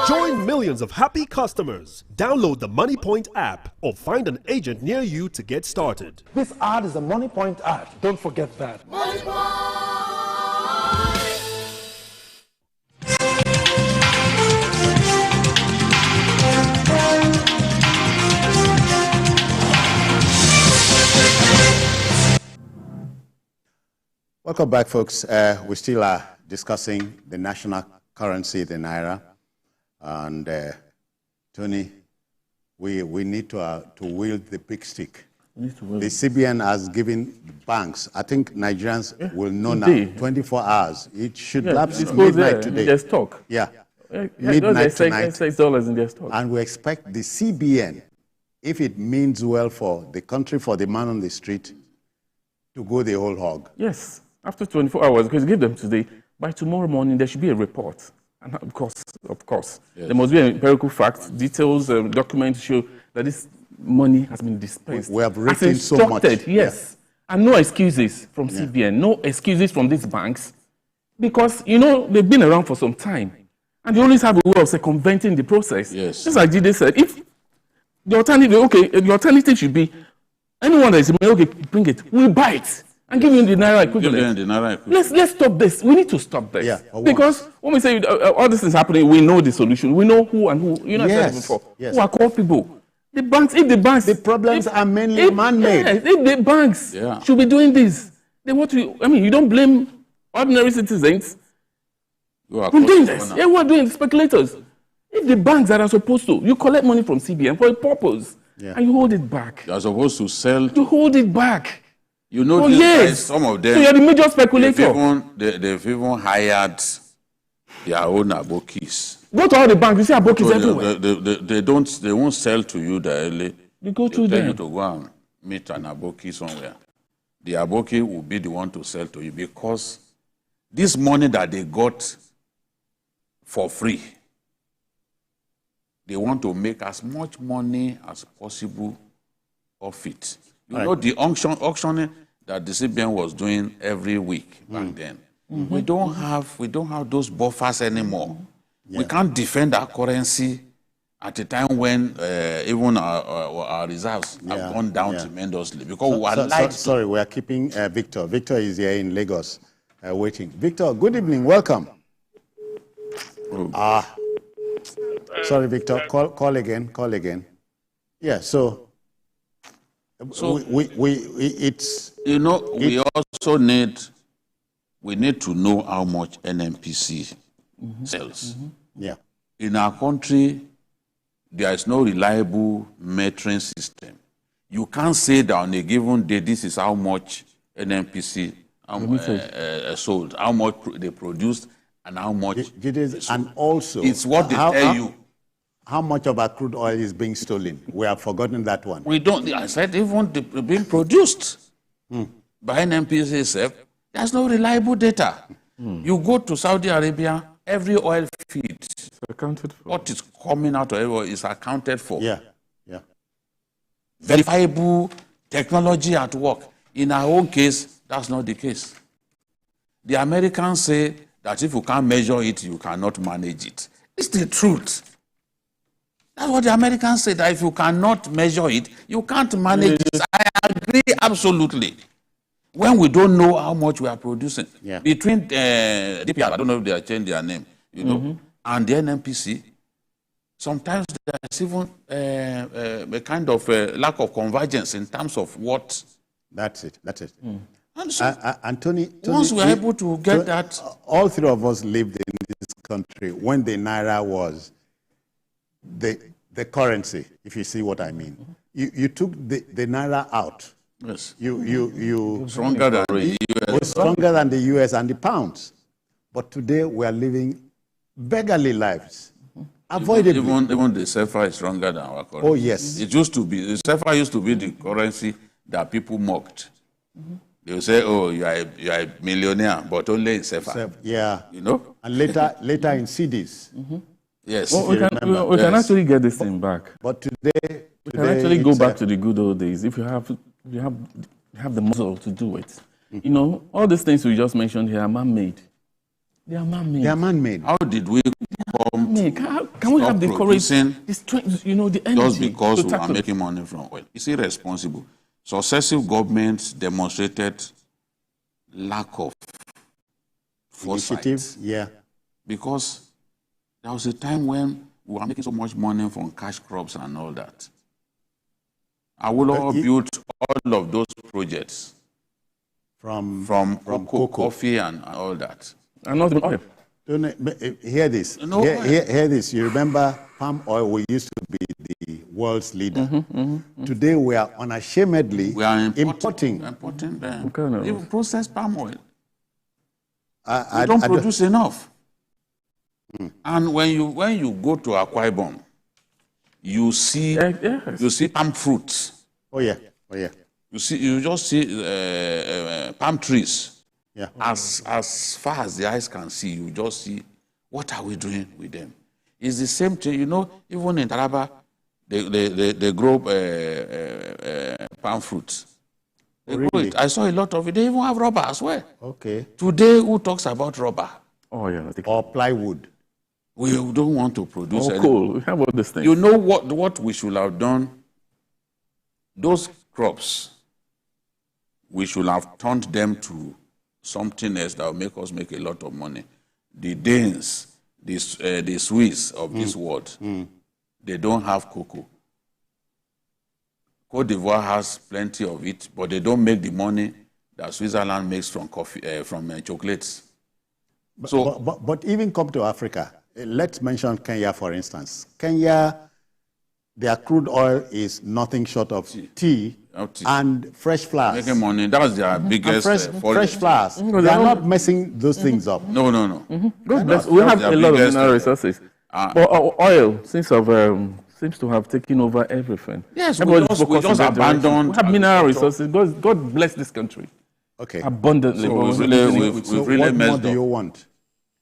Join millions of happy customers. Download the MoneyPoint app or find an agent near you to get started. This ad is a MoneyPoint ad. Don't forget that. Welcome back, folks. We still are discussing the national currency, the naira. And Tony, we need to wield the big stick. The CBN has given banks, I think Nigerians will know now, 24 hours. It should lapse midnight today. In their stock. Yeah. Midnight tonight. $6 in their stock. And we expect the CBN, if it means well for the country, for the man on the street, to go the whole hog. Yes. After 24 hours, because give them today, by tomorrow morning, there should be a report. And of course, yes, there must be empirical facts, details, documents show that this money has been dispensed. We have written so much. Yes. Yeah. And no excuses from CBN, no excuses from these banks, because, you know, they've been around for some time. And they always have a way of circumventing the process. Yes. Just like Jide said, if the alternative should be, anyone that is, okay, bring it, we'll buy it. And give you the naira equivalent. Let's stop this. We need to stop this. Yeah, because when we say all this is happening, we know the solution. We know who and who. You know, said before. Yes. Who are called people. The banks. The problems are mainly man-made. If the banks should be doing this, then what? You don't blame ordinary citizens from doing this. Yeah, who are doing speculators? If the banks that are supposed to, you collect money from CBN for a purpose, and you hold it back. You are supposed to sell. You hold it back. You know, guys, some of them. So you're the major speculator. They've even hired their own abokis. Go to all the banks. You see abokis everywhere. They won't sell to you directly. You go to them. Tell you to go and meet an aboki somewhere. The aboki will be the one to sell to you because this money that they got for free, they want to make as much money as possible off it. You know, the auctioning that the CBN was doing every week back then. We don't have those buffers anymore. We can't defend our currency at a time when even our reserves have gone down tremendously because we are light. Sorry, we are keeping Victor. Victor is here in Lagos waiting. Victor, good evening. Welcome. Sorry, Victor. Call again. Call again. Yeah. So we also need to know how much NNPC sells. Yeah. In our country, there is no reliable metering system. You can't say that on a given day, this is how much NNPC sold, how much they produced, and how much. And also, it's what they tell you. How much of our crude oil is being stolen? We have forgotten that one. We don't. I said even being produced by NNPC itself, there's no reliable data. You go to Saudi Arabia, every oil feed, accounted for. What is coming out of everywhere is accounted for. Yeah. Verifiable technology at work. In our own case, that's not the case. The Americans say that if you can't measure it, you cannot manage it. It's the truth. That's what the Americans say, that if you cannot measure it, you can't manage it. I agree absolutely. When we don't know how much we are producing, between DPR, I don't know if they have changed their name, and the NNPC, sometimes there's even a kind of lack of convergence in terms of what. That's it. And so, and Tony, once we're able to get that. All three of us lived in this country when the naira was the currency, if you see what I mean. You took the naira out. Yes. You stronger than the US. Was stronger than the US and the pounds. But today we are living beggarly lives. Avoidably. Even the CFA is stronger than our currency. Oh, yes. It used to be, the CFA used to be the currency that people mocked. They would say, oh, you are a millionaire, but only in CFA. Yeah. You know? And later in CDs. Yes. Well, we can actually get this thing back. But today we can actually go back to the good old days if you have the muscle to do it. You know, all these things we just mentioned here are man-made. They are man-made. They are man-made. How did we can we have the courage, the strength, the energy? Just because we are making money from oil. It's irresponsible. Successive governments demonstrated lack of foresight. Yeah. Because there was a time when we were making so much money from cash crops and all that. I will all build all of those projects from cocoa, coffee, and all that. And not oil. Hear this. Hear this. You remember palm oil? We used to be the world's leader. Today we are unashamedly importing even processed palm oil. We don't produce enough. And when you go to Akwa Ibom, you see palm fruits. Oh yeah. You just see palm trees. Yeah. As far as the eyes can see, you just see what are we doing with them. It's the same thing, even in Taraba, they grow palm fruits. They grow it. I saw a lot of it. They even have rubber as well. Okay. Today, who talks about rubber? Oh yeah. Or plywood. We don't want to produce any. Cool. We have all these things. You know what we should have done? Those crops, we should have turned them to something else that will make us make a lot of money. The Danes, the Swiss of this world, they don't have cocoa. Côte d'Ivoire has plenty of it, but they don't make the money that Switzerland makes from coffee, from chocolates. But even come to Africa, let's mention Kenya, for instance. Kenya, their crude oil is nothing short of tea and fresh flowers. Making money, that's their biggest fresh flowers. They are not messing those things up. No. God bless. We have a lot of mineral resources. But oil seems to have taken over everything. Yes, we just abandoned. We have mineral resources. God bless this country. Okay. Abundantly. So what more do you want?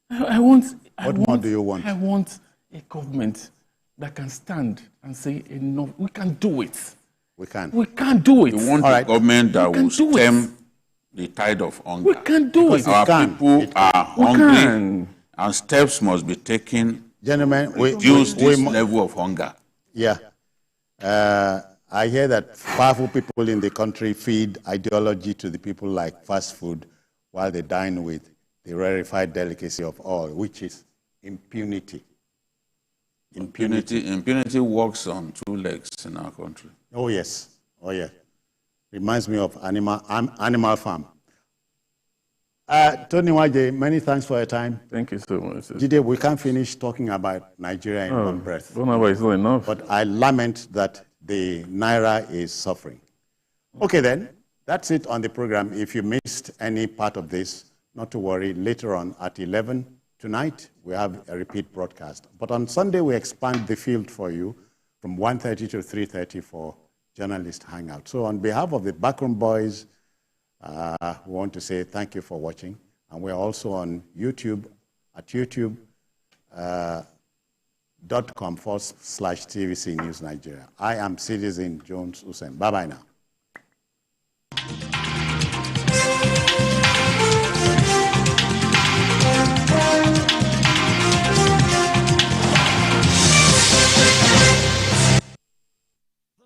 What more do you want? I want a government that can stand and say, enough, we can do it. We can. We can do it. We want a government that will stem the tide of hunger. We can do it. Our people are hungry, and steps must be taken Gentlemen, we reduce this level of hunger. Yeah. I hear that powerful people in the country feed ideology to the people like fast food while they dine with the rarefied delicacy of all, which is impunity. Impunity works on two legs in our country. Oh, yes. Oh, yeah. Reminds me of Animal Farm. Tony Waje, many thanks for your time. Thank you so much. Jide, we can't finish talking about Nigeria in one breath. No, it's not enough. But I lament that the naira is suffering. Okay, then, that's it on the program. If you missed any part of this, not to worry. Later on at 11 tonight, we have a repeat broadcast. But on Sunday, we expand the field for you from 1:30 to 3:30 for journalist hangout. So on behalf of the Backroom Boys, we want to say thank you for watching. And we're also on YouTube at youtube.com/TVC News Nigeria. I am Citizen Jones Hussein. Bye-bye now.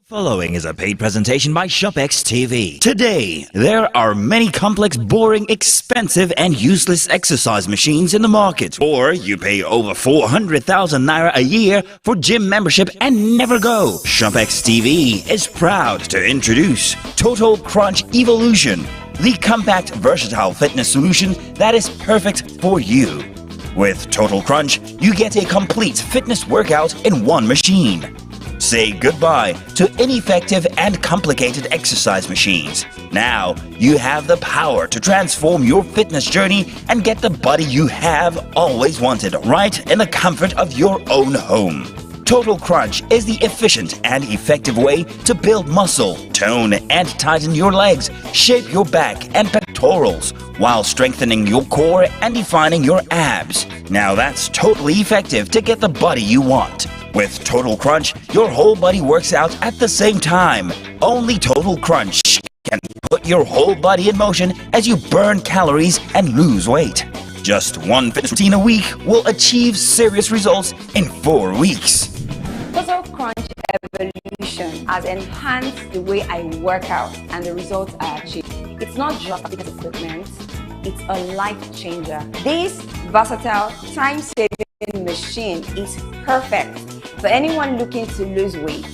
Following is a paid presentation by ShopX TV. Today, there are many complex, boring, expensive, and useless exercise machines in the market. Or you pay over 400,000 naira a year for gym membership and never go. ShopX TV is proud to introduce Total Crunch Evolution, the compact, versatile fitness solution that is perfect for you. With Total Crunch, you get a complete fitness workout in one machine. Say goodbye to ineffective and complicated exercise machines. Now, you have the power to transform your fitness journey and get the body you have always wanted right in the comfort of your own home. Total Crunch is the efficient and effective way to build muscle, tone and tighten your legs, shape your back and pectorals, while strengthening your core and defining your abs. Now that's totally effective to get the body you want. With Total Crunch, your whole body works out at the same time. Only Total Crunch can put your whole body in motion as you burn calories and lose weight. Just one fitness routine a week will achieve serious results in 4 weeks. Total Crunch Evolution has enhanced the way I work out and the results I achieve. It's not just a fitness equipment, it's a life changer. This versatile, time-saving machine is perfect for anyone looking to lose weight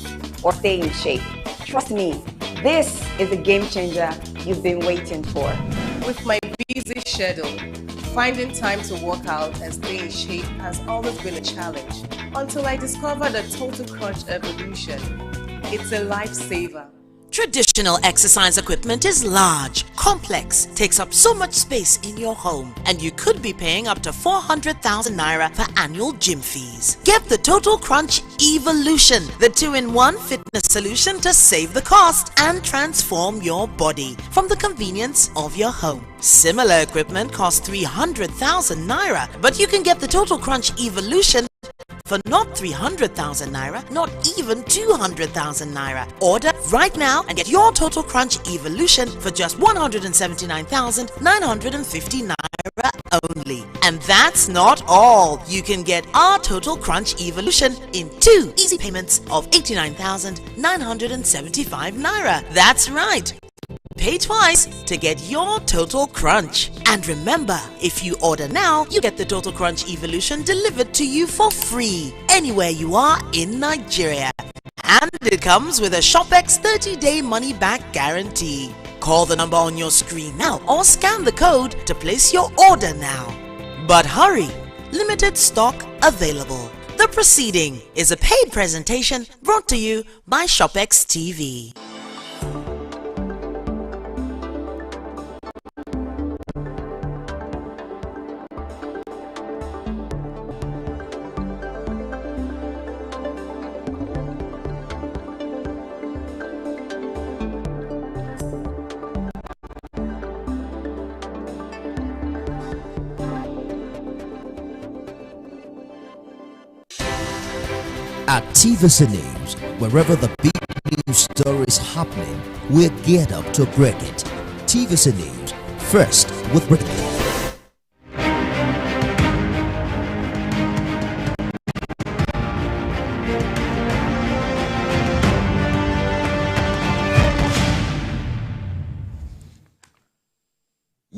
or stay in shape. Trust me, this is a game changer you've been waiting for. With my busy schedule, finding time to work out and stay in shape has always been a challenge until I discovered the Total Crunch Evolution. It's a lifesaver. Traditional exercise equipment is large, complex, takes up so much space in your home, and you could be paying up to 400,000 naira for annual gym fees. Get the Total Crunch Evolution, the 2-in-1 fitness solution to save the cost and transform your body from the convenience of your home. Similar equipment costs 300,000 naira, but you can get the Total Crunch Evolution for not 300,000 naira, not even 200,000 naira. Order right now and get your Total Crunch Evolution for just 179,950 naira only. And that's not all. You can get our Total Crunch Evolution in 2 easy payments of 89,975 naira. That's right. Pay twice to get your Total Crunch. And remember, if you order now, you get the Total Crunch Evolution delivered to you for free anywhere you are in Nigeria. And it comes with a ShopX 30-day money-back guarantee. Call the number on your screen now or scan the code to place your order now. But hurry, limited stock available. The proceeding is a paid presentation brought to you by ShopX TV. At TVC News, wherever the big news story is happening, we're geared up to break it. TVC News, first with breaking.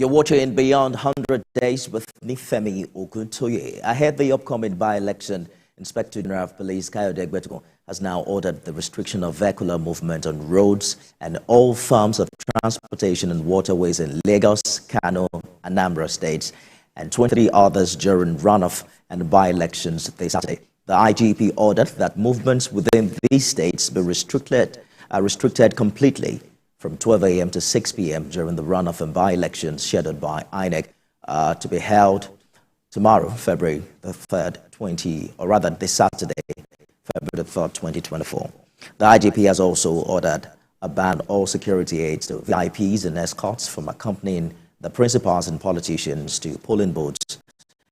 You're watching Beyond 100 Days with Nifemi Oguntoye. Ahead of the upcoming by-election, Inspector General of Police Kayode Egbetukun has now ordered the restriction of vehicular movement on roads and all forms of transportation and waterways in Lagos, Kano, Anambra states, and 23 others during runoff and by-elections this Saturday. The IGP ordered that movements within these states be restricted completely from 12 a.m. to 6 p.m. during the runoff and by-elections scheduled by INEC to be held tomorrow, February the 3rd, this Saturday, February the 3rd, 2024. The IGP has also ordered a ban on all security aids to VIPs and escorts from accompanying the principals and politicians to polling booths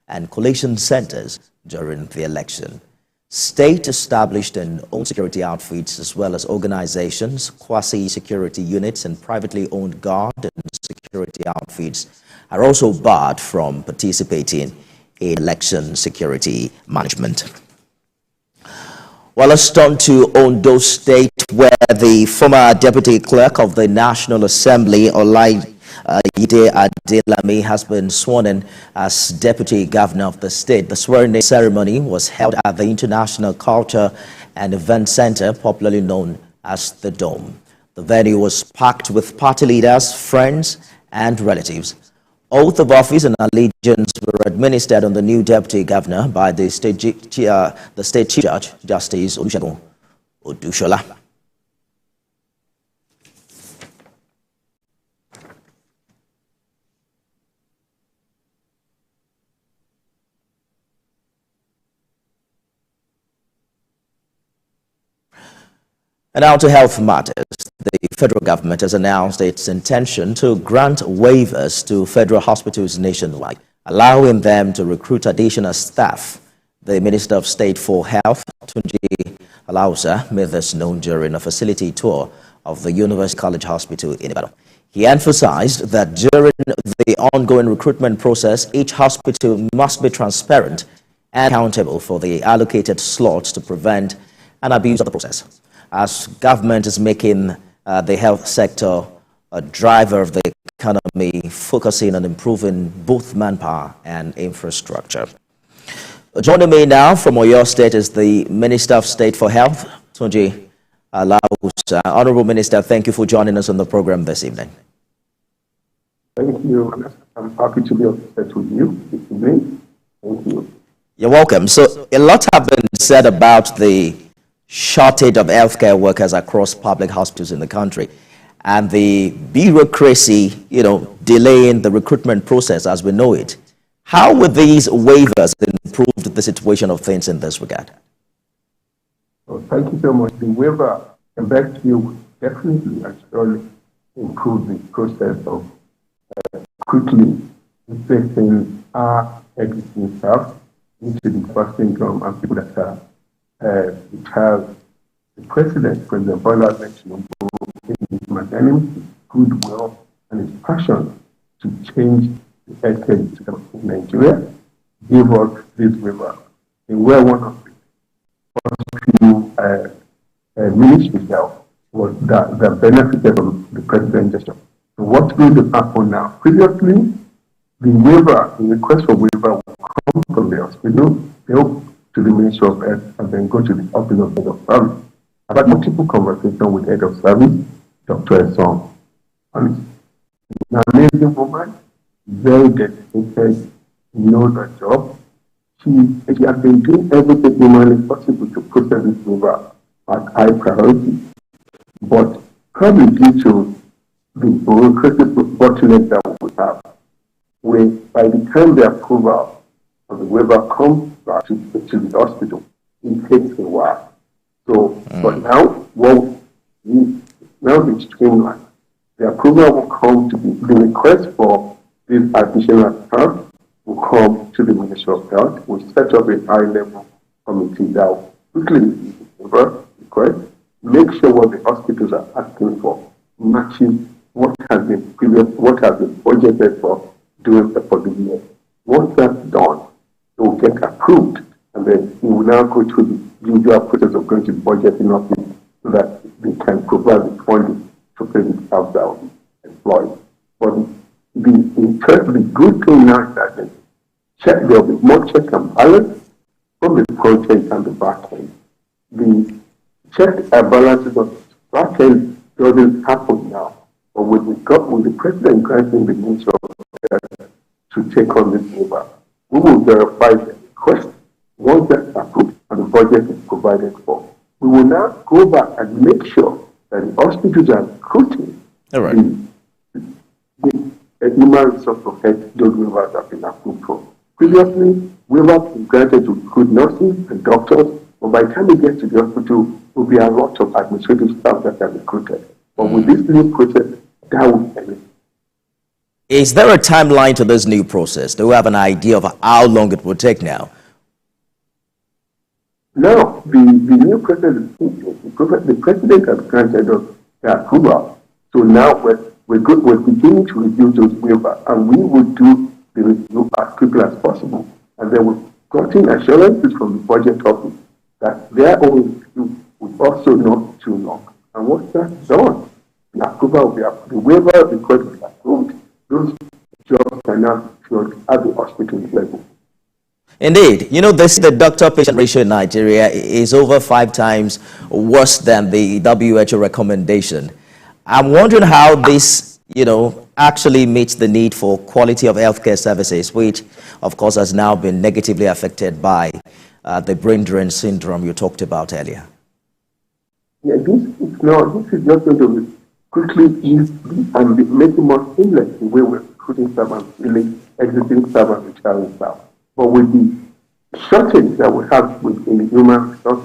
and collation centers during the election. State-established and owned security outfits, as well as organizations, quasi-security units, and privately owned guard and security outfits are also barred from participating in election security management. Well, let's turn to Ondo State, where the former Deputy Clerk of the National Assembly, Olaide Adelami, has been sworn in as Deputy Governor of the state. The swearing-in ceremony was held at the International Culture and Event Center, popularly known as the Dome. The venue was packed with party leaders, friends, and relatives. Oath of office and allegiance were administered on the new Deputy Governor by the State Chief Judge, Justice Olusegun Odushola. And now to health matters. The federal government has announced its intention to grant waivers to federal hospitals nationwide, allowing them to recruit additional staff. The Minister of State for Health, Tunji Alausa, made this known during a facility tour of the University College Hospital in Ibadan. He emphasized that during the ongoing recruitment process, each hospital must be transparent and accountable for the allocated slots to prevent an abuse of the process. As government is making the health sector a driver of the economy, focusing on improving both manpower and infrastructure. Joining me now from Oyo State is the Minister of State for Health, Tunji Alausa. Honorable Minister, thank you for joining us on the program this evening. Thank you. I'm happy to be on set with you this evening. Thank you. You're welcome. So a lot have been said about the shortage of healthcare workers across public hospitals in the country and the bureaucracy, delaying the recruitment process as we know it. How will these waivers improve the situation of things in this regard? Well, thank you so much. The waiver and back will definitely actually improve the process of quickly inspecting our existing staff into the first income and people that are it has the President Bola mentioned in his magnanimity, goodwill, and his passion to change the healthcare system in Nigeria, gave us this waiver. And we're one of the first few ministries now that benefited from the President's gesture. So what's going to happen now? Previously, the request for waiver will come from the hospital. They will to the Ministry of Health and then go to the Office of Head of Service. I've had multiple conversations with Head of Service, Dr. Esong. And it's an amazing woman, very dedicated, knows her job. She has been doing everything humanly possible to process this waiver at high priority. But probably due to the bureaucratic bottleneck that we have, where by the time the approval of the waiver comes back to the hospital, it takes a while. So, but now, now it's streamlined. The approval will come to the request for this additional staff will come to the Ministry of Health. We'll set up a high-level committee that will quickly request, make sure what the hospitals are asking for matches what has been budgeted for doing for the year. Once that's done, it will get approved, and then we will now go through the usual process of going to the budgeting office so that they can provide the funding to pay the staff that will be employed. But the good thing now is that there will be more check and balance from the front end and the back end. The check and balances of the back end doesn't happen now, but with the president granting the minister to take on this waiver, we will verify the request. Once that's approved and the budget is provided for, we will now go back and make sure that the hospitals are recruiting the human resource for health, those waivers have been approved for. Previously, waivers were granted to recruit nurses and doctors, but by the time we get to the hospital, there will be a lot of administrative staff that are recruited. But with this new process, that will end. Is there a timeline to this new process? Do we have an idea of how long it will take now? Now, the new process is the president has granted us the approval. So now we're beginning to review those waivers, and we will do the review as quickly as possible. And then we've gotten assurances from the budget office that their own review will also not too long. And once that's done, the approval will be approved. The waiver request is approved. Those jobs are now filled at the hospital level. Indeed. You know, the doctor-patient ratio in Nigeria is over 5 times worse than the WHO recommendation. I'm wondering how this, actually meets the need for quality of healthcare services, which, of course, has now been negatively affected by the brain drain syndrome you talked about earlier. Yeah, this is not going to quickly ease and make it more seamless the way we're recruiting servants, really exiting servants, retiring staff. But with the shortage that we have in the human resource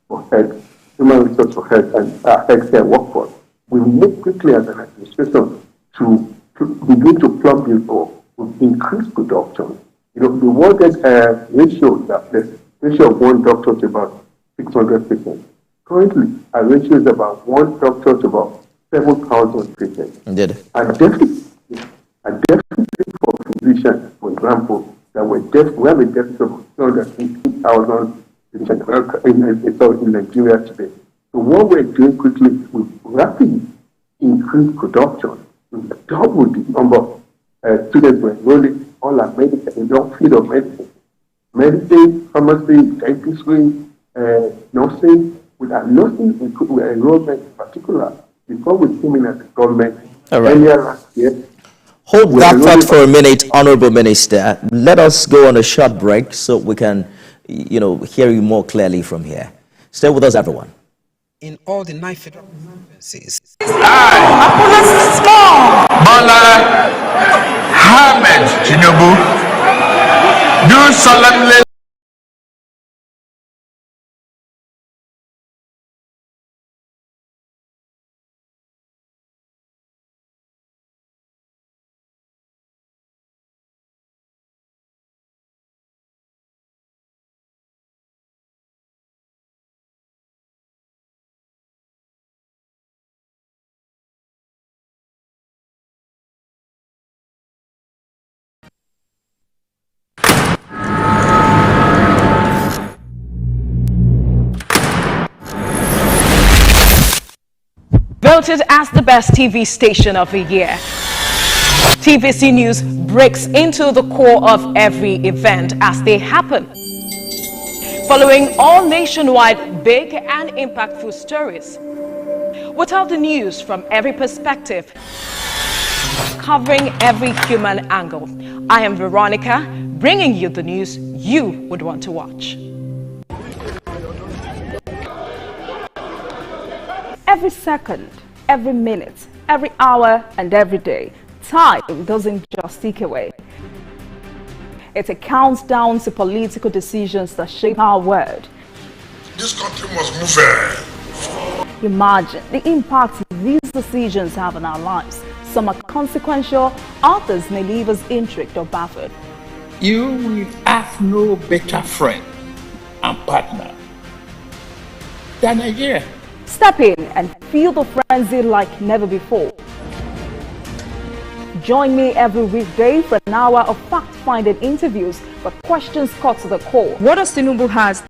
for health and healthcare workforce, we move quickly as an administration to begin to plug this hole with increased production. The wanted ratio the ratio of one doctor to about 600 patients. Currently, our ratio is about one doctor to about 7,000 patients. Indeed. A deficit for physicians, for example, that we have a deficit of 250,000 in Nigeria today. So what we're doing quickly is we rapidly increase production. We've doubled the number of students we're enrolling all our medical in the field of medicine, pharmacy, dentistry, nursing. With our nursing enrollment in particular, before we came in as a government earlier last year. Hold that thought for a minute, Honorable Minister. Let us go on a short break so we can, hear you more clearly from here. Stay with us, everyone. In all the 9 federal provinces. Bola Ahmed Tinubu do solemnly voted as the best TV station of the year. TVC News breaks into the core of every event as they happen. Following all nationwide big and impactful stories. We tell the news from every perspective, covering every human angle. I am Veronica, bringing you the news you would want to watch. Every second, every minute, every hour, and every day, time doesn't just tick away. It counts down to political decisions that shape our world. This country must move. Imagine the impact these decisions have on our lives. Some are consequential, others may leave us intrigued or baffled. You will have no better friend and partner than Nigeria. Step in and feel the frenzy like never before. Join me every weekday for an hour of fact-finding interviews, but questions cut to the core. What does Tinubu has